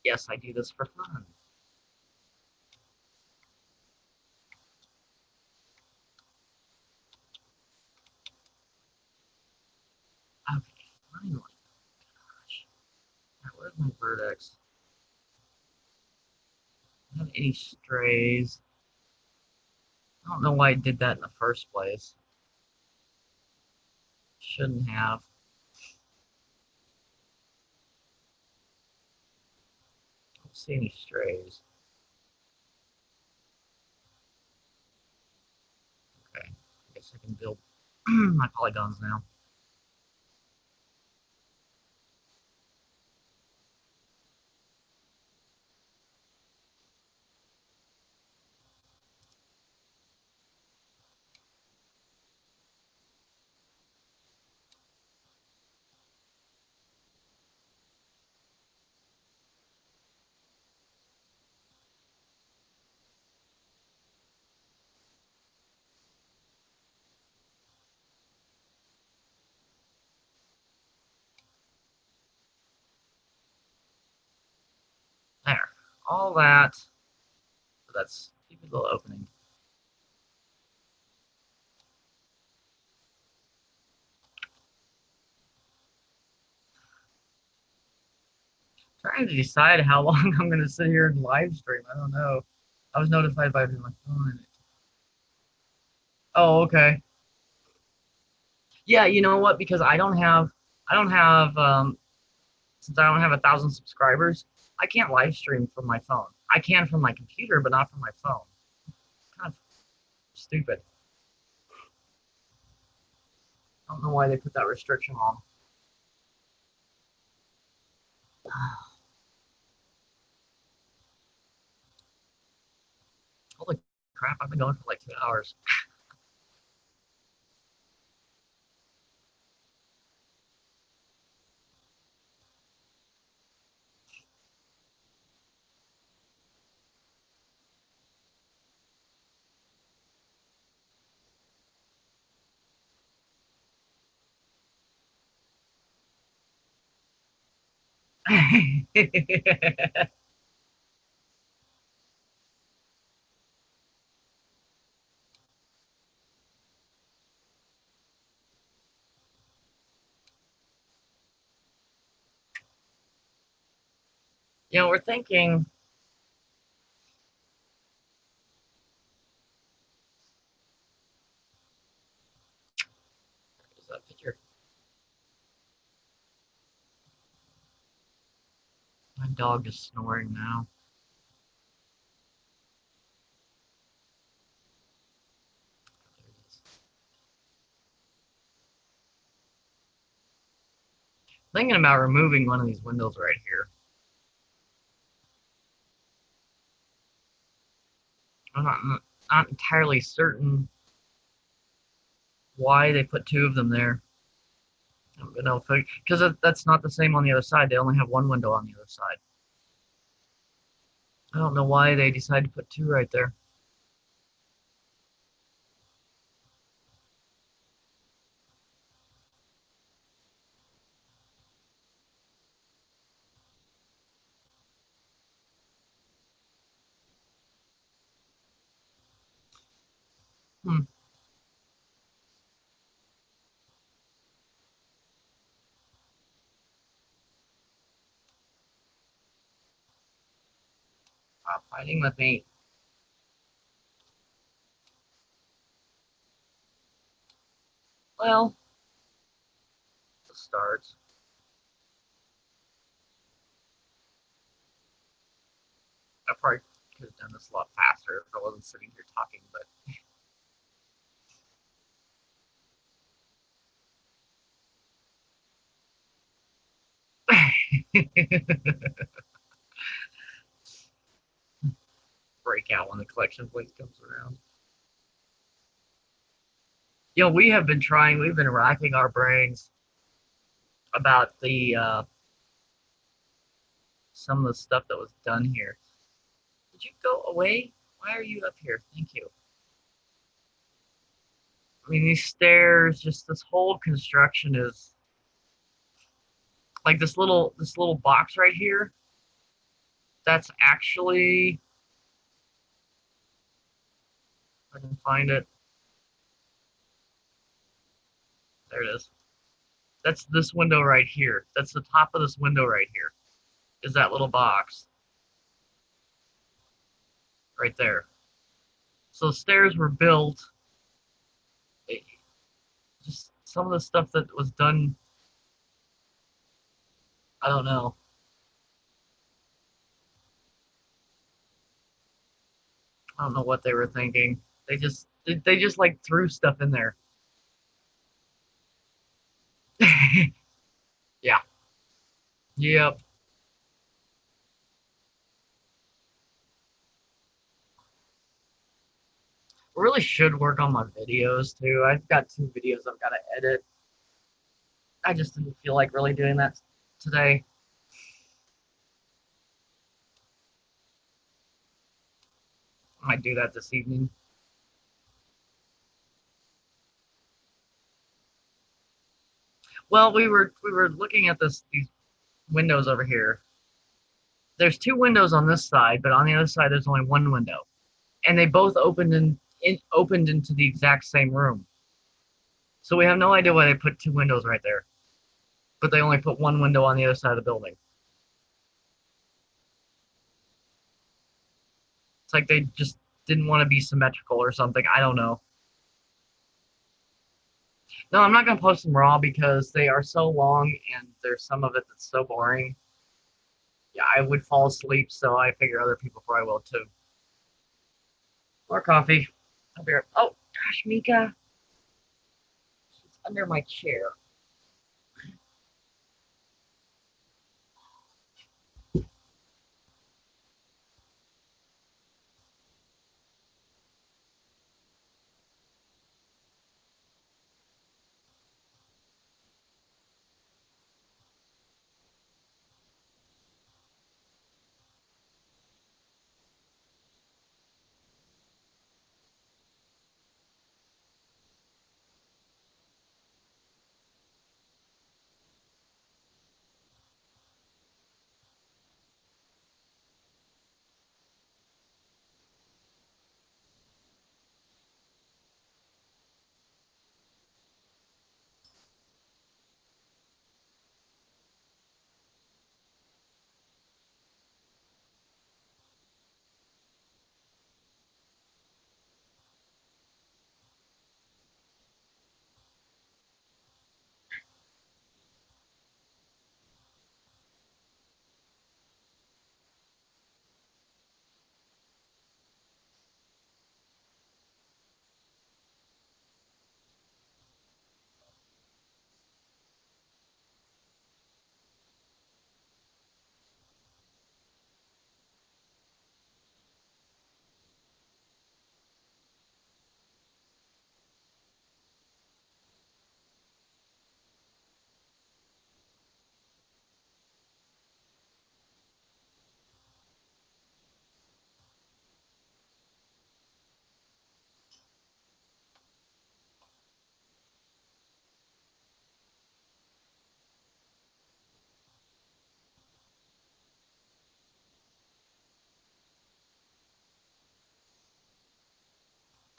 Yes, I do this for fun. Okay, finally. Gosh. Where's my vertex? I don't have any strays. I don't know why I did that in the first place. Shouldn't have. I don't see any strays. Okay. I guess I can build my polygons now. There. All that. So that's stupid little opening. Trying to decide how long I'm going to sit here and live stream. I don't know. I was notified by my phone. Oh, okay. Yeah, you know what? Because I don't have, since I don't have 1,000 subscribers, I can't live stream from my phone. I can from my computer, but not from my phone. Kind of stupid. I don't know why they put that restriction on. Holy crap! I've been going for like 2 hours. We're thinking. Is that picture? My dog is snoring now. There it is. Thinking about removing one of these windows right here. I'm not entirely certain why they put two of them there. I'm gonna because that's not the same on the other side. They only have one window on the other side. I don't know why they decided to put two right there. Hmm. Stop fighting with me. Well, the starts. I probably could have done this a lot faster if I wasn't sitting here talking, but break out when the collection plate comes around. We have been trying, we've been racking our brains about the some of the stuff that was done here. Did you go away? Why are you up here? Thank you. I mean, these stairs, just this whole construction is like this little box right here. That's actually, if I can find it. There it is. That's this window right here. That's the top of this window right here. is that little box right there. So the stairs were built. It, just some of the stuff that was done, I don't know. I don't know what they were thinking. They just like threw stuff in there. Yeah. Yep. Really should work on my videos too. I've got 2 videos I've got to edit. I just didn't feel like really doing that today. I might do that this evening. Well, we were looking at these windows over here. There's 2 windows on this side, but on the other side there's only 1 window, and they both opened into the exact same room. So we have no idea why they put 2 windows right there, but they only put 1 window on the other side of the building. It's like they just didn't want to be symmetrical or something. I don't know. No, I'm not gonna post them raw because they are so long and there's some of it that's so boring. Yeah, I would fall asleep, so I figure other people probably will too. More coffee. I'll be right. Oh gosh, Mika, she's under my chair.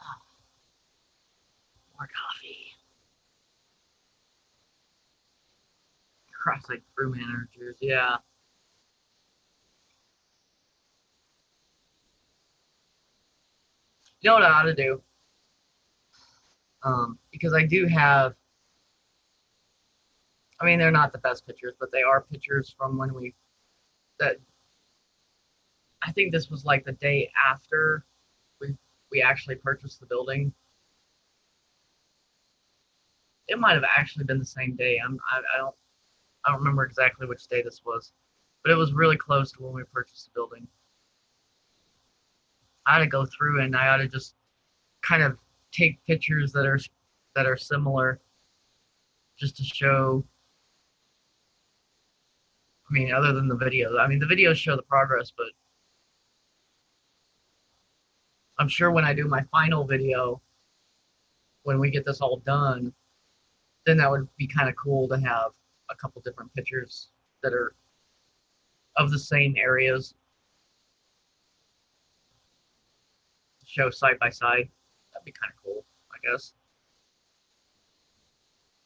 Oh, more coffee. Cross like brew managers. Yeah. You know what I ought to do? Because I do have. I mean, they're not the best pictures, but they are pictures from when we. That I think this was like the day after we actually purchased the building. It might have actually been the same day. I don't remember exactly which day this was, but it was really close to when we purchased the building. I had to go through and I ought to just kind of take pictures that are similar, just to show. I mean, other than the videos. I mean, the videos show the progress, but I'm sure when I do my final video, when we get this all done, then that would be kind of cool to have a couple different pictures that are of the same areas to show side by side. That'd be kind of cool, I guess.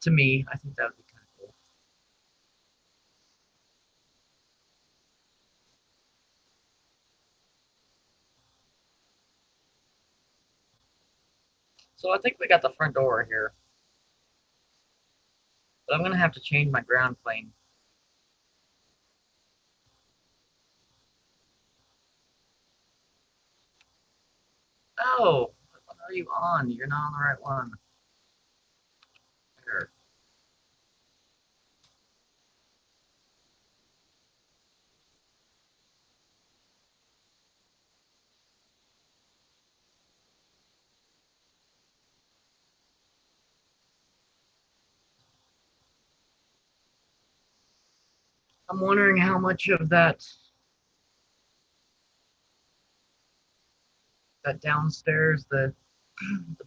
To me, I think that would be kind of cool. So I think we got the front door here, but I'm gonna have to change my ground plane. Oh, what one are you on? You're not on the right one. Here. I'm wondering how much of that downstairs, the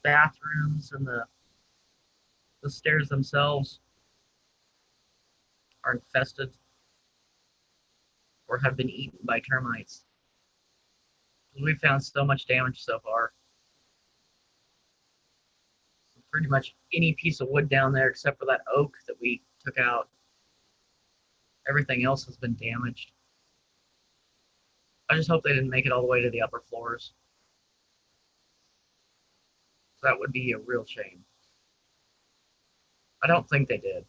bathrooms and the stairs themselves are infested or have been eaten by termites. We found so much damage so far. Pretty much any piece of wood down there except for that oak that we took out. Everything else has been damaged. I just hope they didn't make it all the way to the upper floors. That would be a real shame. I don't think they did.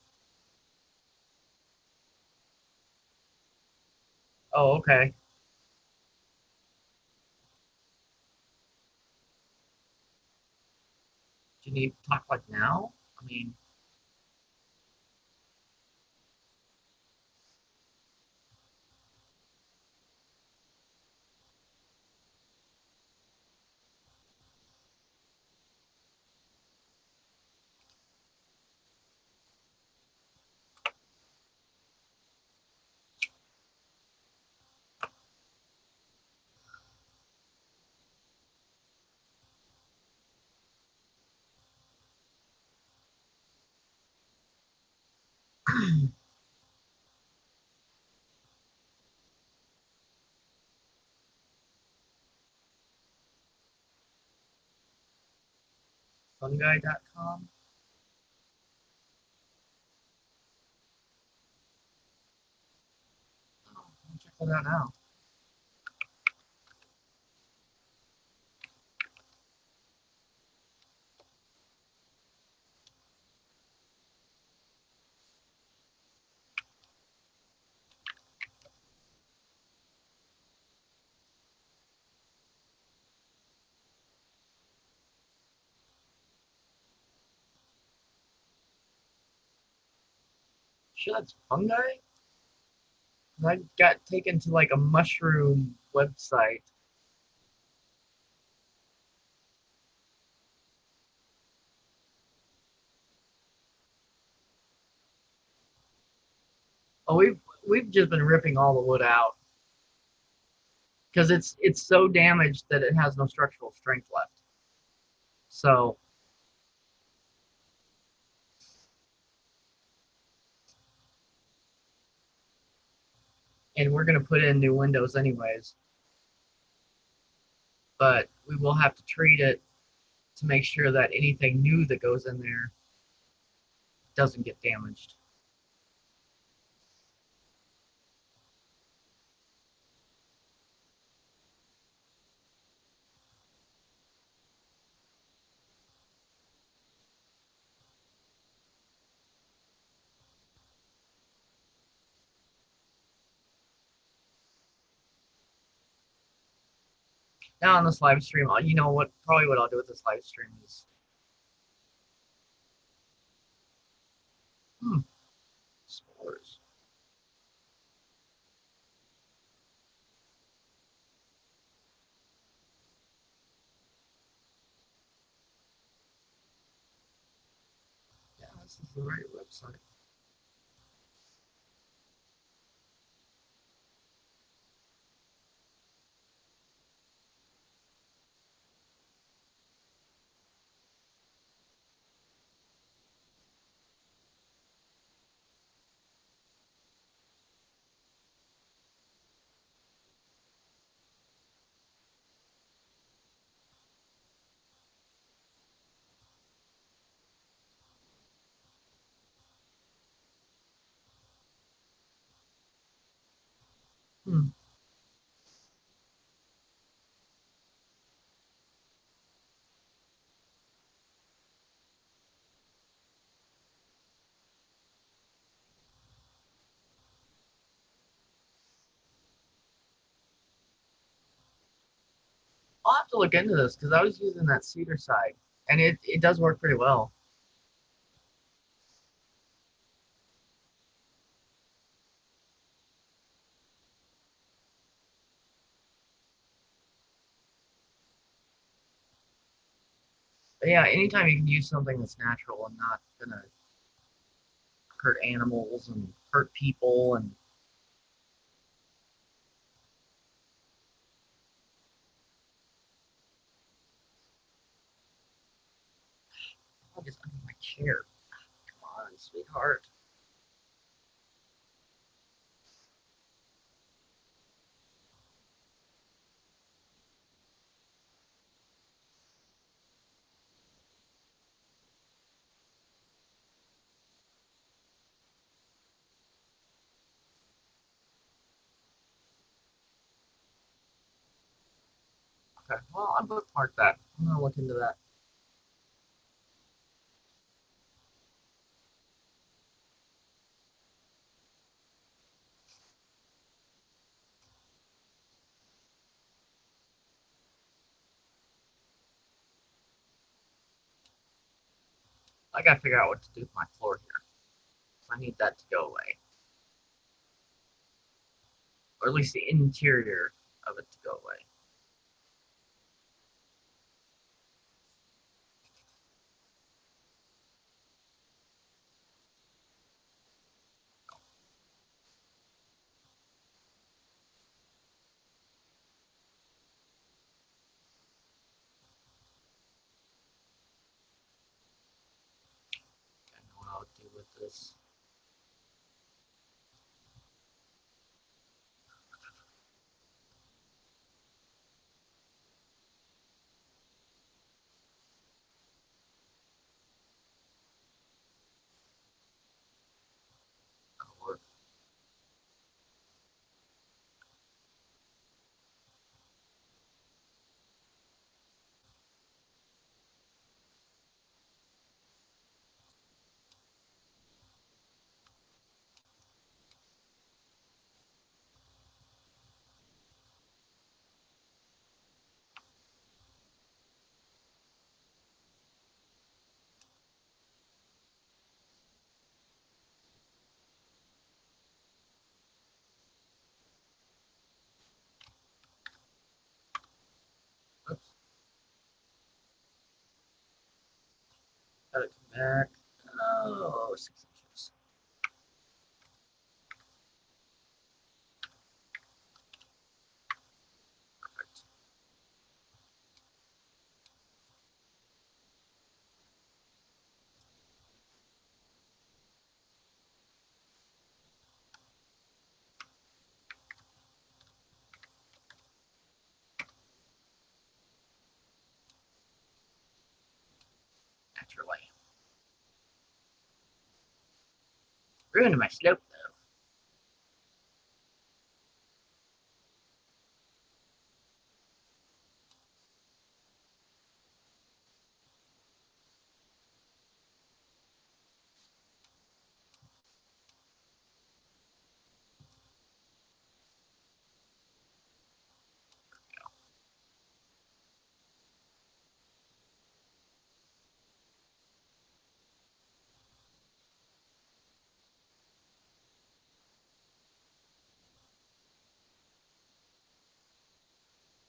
Oh, okay. Do you need to talk like now? I mean, fungi.com? Oh, I'll check that out now. Sure, that's fungi? I got taken to like a mushroom website. Oh, we've just been ripping all the wood out because it's so damaged that it has no structural strength left. So, and we're gonna put in new windows anyways, but we will have to treat it to make sure that anything new that goes in there doesn't get damaged. Now on this live stream, you know what? Probably what I'll do with this live stream is, hmm, spores. Yeah, this is the right website. Hmm. to look into this because I was using that cedar side, and it does work pretty well. But yeah, anytime you can use something that's natural and not gonna hurt animals and hurt people, and I'll just under my chair. Come on, sweetheart. Okay, well, I'm bookmarked that. I'm gonna look into that. I gotta figure out what to do with my floor here. I need that to go away, or at least the interior of it to go away. I know what I'll do with this. That'll work. Oops, gotta come back. Oh, 6 inches. Perfect. Naturally. Ruining my slope though.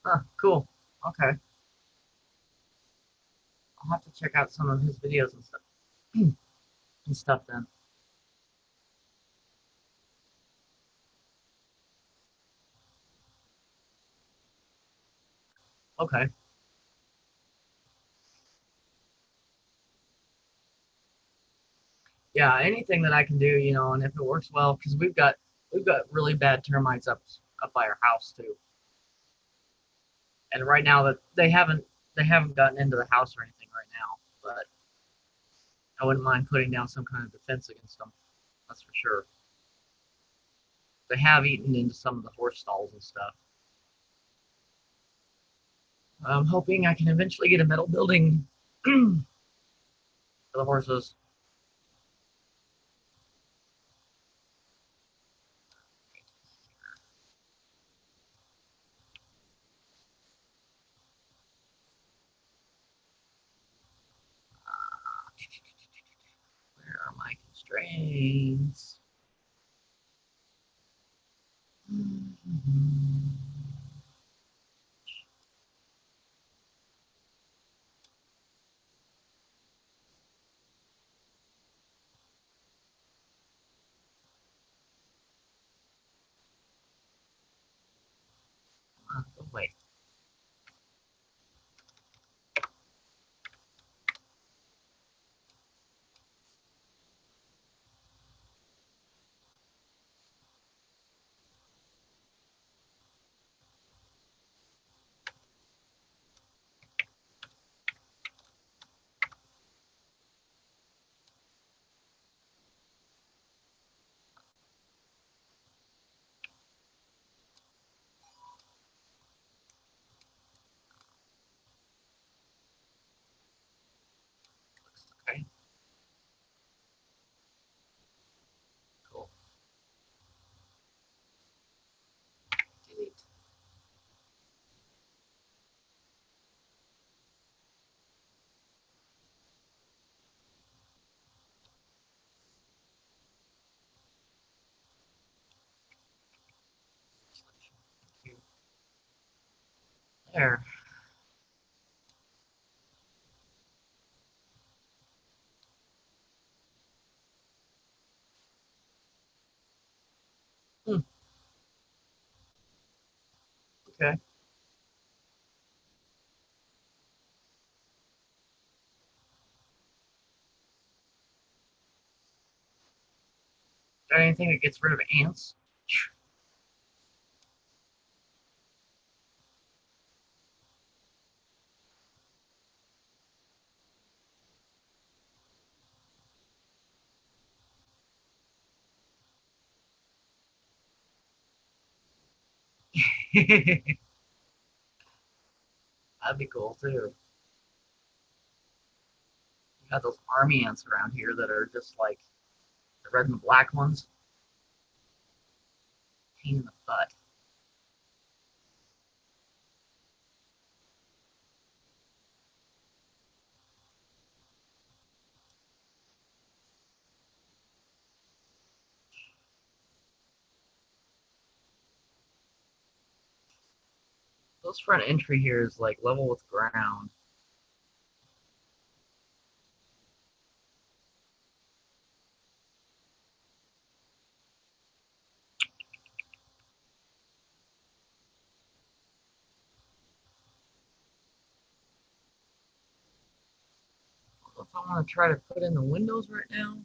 Huh, cool. Okay. I'll have to check out some of his videos and stuff and stuff then. Okay. Yeah, anything that I can do, and if it works well, because we've got really bad termites up by our house too. And right now that they haven't gotten into the house or anything right now, but I wouldn't mind putting down some kind of defense against them. That's for sure. They have eaten into some of the horse stalls and stuff. I'm hoping I can eventually get a metal building for the horses. Trains. Mm-hmm. Oh, wait. Okay, cool. Delete. There. Hmm. Okay. Got anything that gets rid of ants? That'd be cool too. You got those army ants around here that are just like the red and black ones. Pain in the butt. This front entry here is like level with ground. If I want to try to put in the windows right now,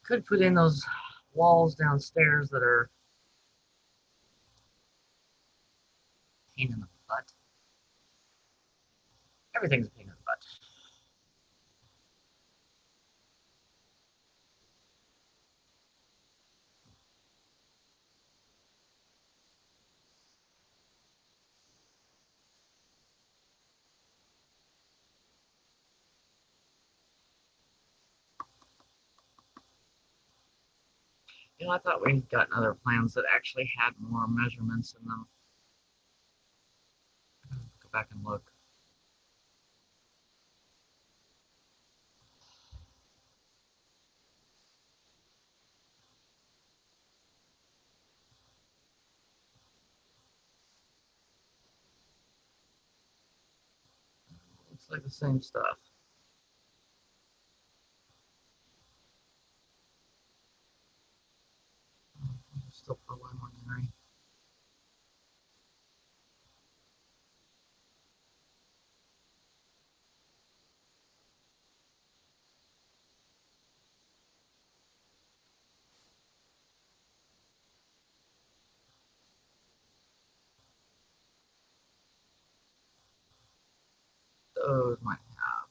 could put in those walls downstairs that are pain in the butt. Everything's a pain in the butt. You know, I thought we'd gotten other plans that actually had more measurements in them. Go back and look. Looks like the same stuff. Still preliminary. Those might have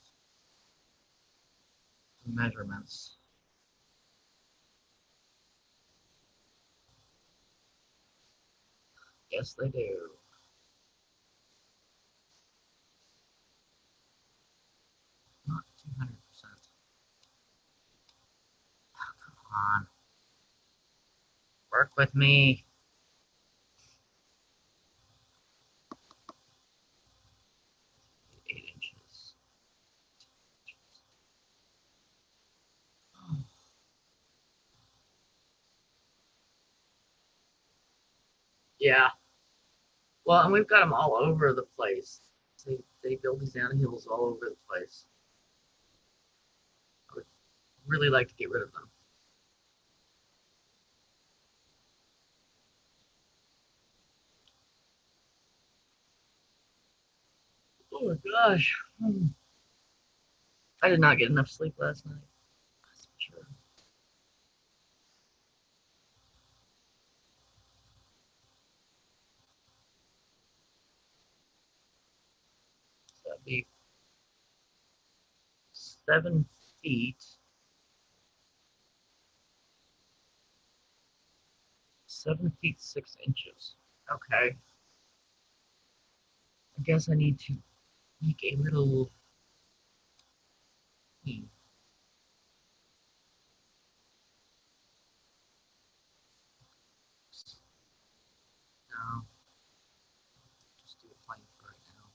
some measurements. Yes, they do. Not 200%. Come on. Work with me. Yeah. Well, and we've got them all over the place. They build these anthills all over the place. I would really like to get rid of them. Oh my gosh. I did not get enough sleep last night. That's for sure. So that'd be 7 feet, 7 feet 6 inches. Okay. I guess I need to make a little key. No, just do a plank for right now.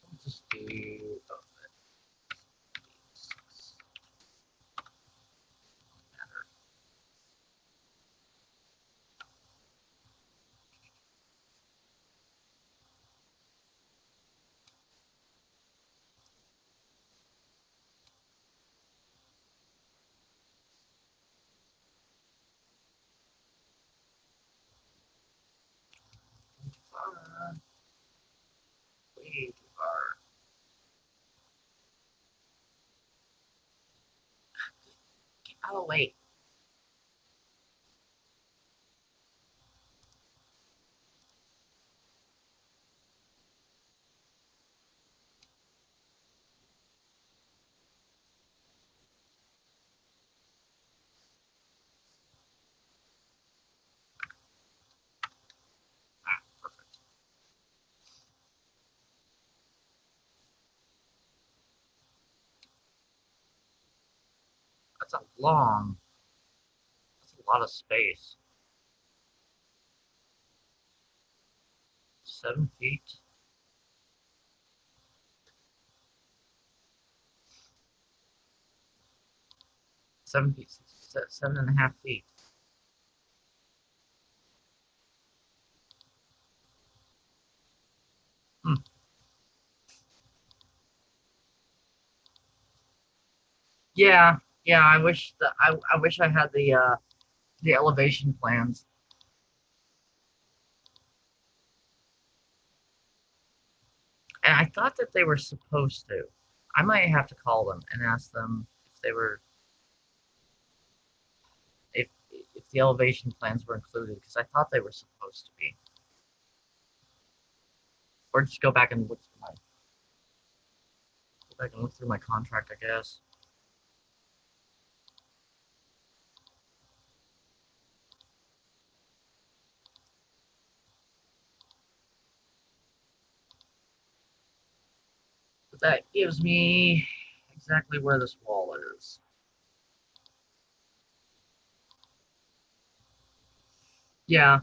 I'll just do six. Matter. Too far. Way too far. Get out of the way. Ah, perfect. That's a long. That's a lot of space. 7 feet. 7 feet. 7.5 feet. Hmm. Yeah, yeah. I wish I had the elevation plans, and I thought that they were supposed to. I might have to call them and ask them if they were if if the elevation plans were included because I thought they were supposed to be. Or just go back and look through my contract, I guess. But that gives me exactly where this wall is. Yeah,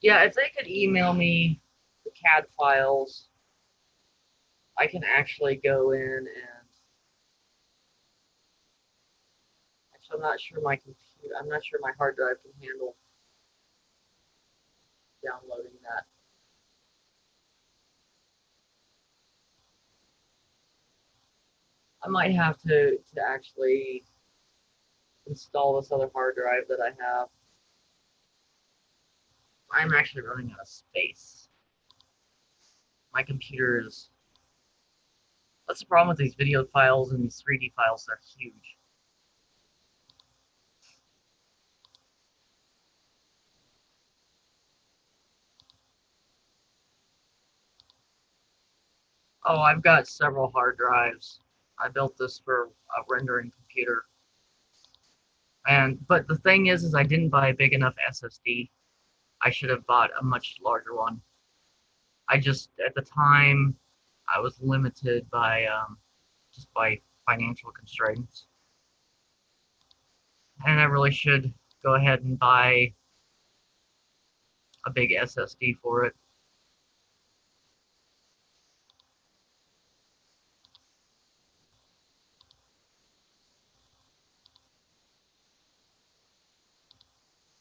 yeah. If they could email me the CAD files, I can actually go in and actually, I'm not sure my computer. I'm not sure my hard drive can handle downloading that. I might have to actually install this other hard drive that I have. I'm actually running out of space. My computer is. That's the problem with these video files and these 3D files. They're huge. Oh, I've got several hard drives. I built this for a rendering computer. But the thing is I didn't buy a big enough SSD. I should have bought a much larger one. I just at the time I was limited by just by financial constraints. And I really should go ahead and buy a big SSD for it.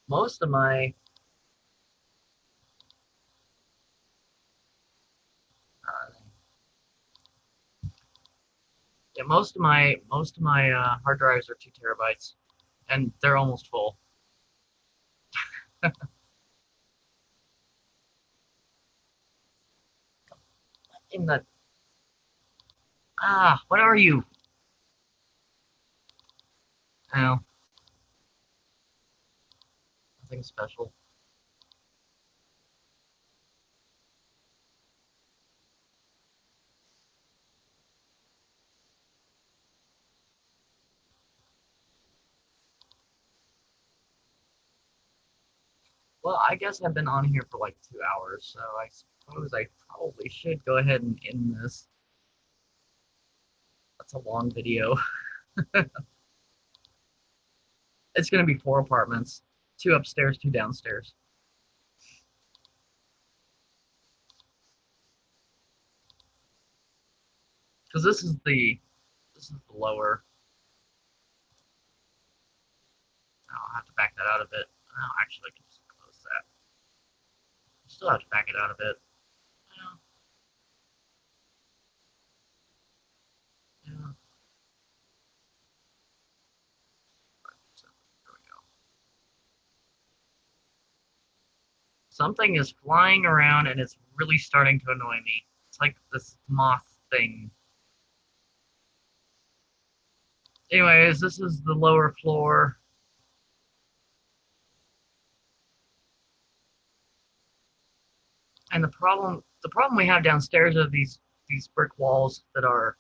Most of my yeah, most of my hard drives are 2 terabytes, and they're almost full. In the what are you? Oh, nothing special. Well, I guess I've been on here for like 2 hours, so I suppose I probably should go ahead and end this. That's a long video. It's gonna be 4 apartments, 2 upstairs, 2 downstairs. Because this is the lower. I'll have to back that out a bit. Oh, actually, I can just close that. Still have to back it out a bit. Yeah, yeah. So, there we go. Something is flying around and it's really starting to annoy me. It's like this moth thing. Anyways, this is the lower floor. And the problem we have downstairs are these brick walls that are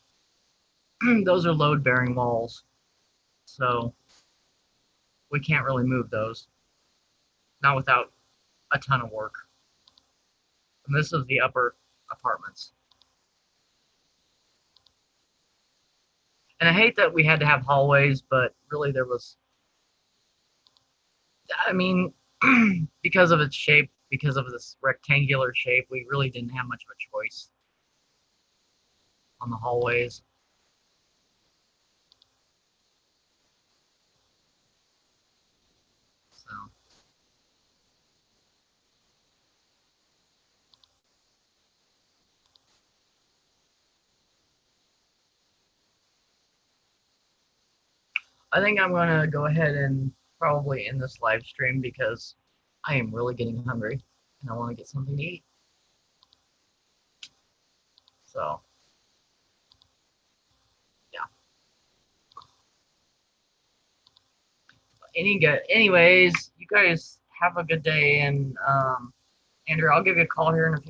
those are load bearing walls. So we can't really move those. Not without a ton of work. And this is the upper apartments. And I hate that we had to have hallways, but really there was, I mean, because of its shape, because of this rectangular shape, we really didn't have much of a choice on the hallways. So I think I'm gonna go ahead and probably end this live stream because I am really getting hungry and I want to get something to eat. So yeah. Anyways, you guys have a good day, and Andrew, I'll give you a call here in a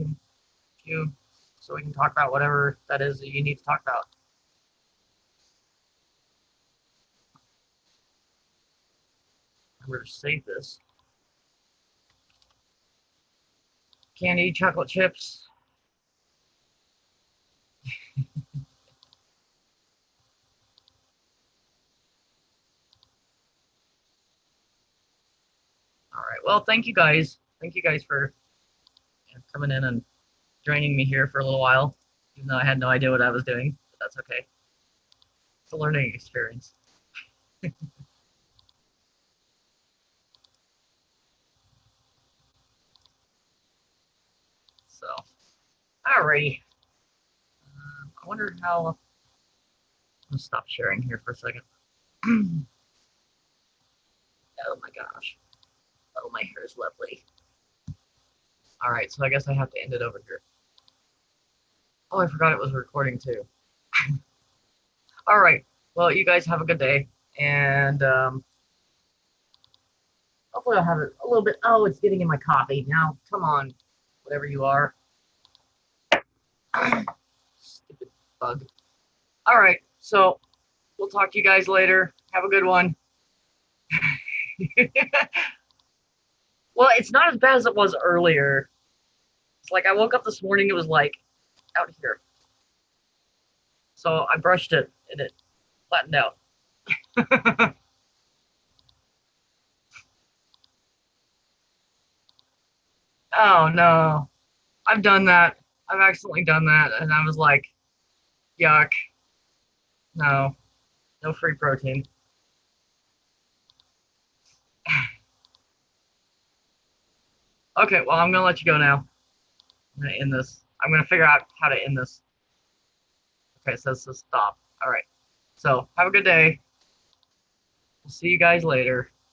few, so we can talk about whatever that is that you need to talk about. Remember to save this. Candy, chocolate chips. All right. Well, thank you guys. Thank you guys for coming in and joining me here for a little while, even though I had no idea what I was doing. But that's okay. It's a learning experience. So, alrighty. I wonder how. I'm gonna stop sharing here for a second. Oh my gosh. Oh, my hair is lovely. All right, so I guess I have to end it over here. Oh, I forgot it was recording too. All right. Well, you guys have a good day, and hopefully I'll have it a little bit. Oh, it's getting in my coffee now. Come on, whatever you are. Stupid bug. All right. So we'll talk to you guys later. Have a good one. Well, it's not as bad as it was earlier. It's like I woke up this morning, it was like out here. So I brushed it and it flattened out. Oh no, I've done that. I've accidentally done that, and I was like, yuck. No, no free protein. Okay, well, I'm gonna let you go now. I'm gonna end this. I'm gonna figure out how to end this. Okay, it says to stop. All right. So have a good day. We'll see you guys later.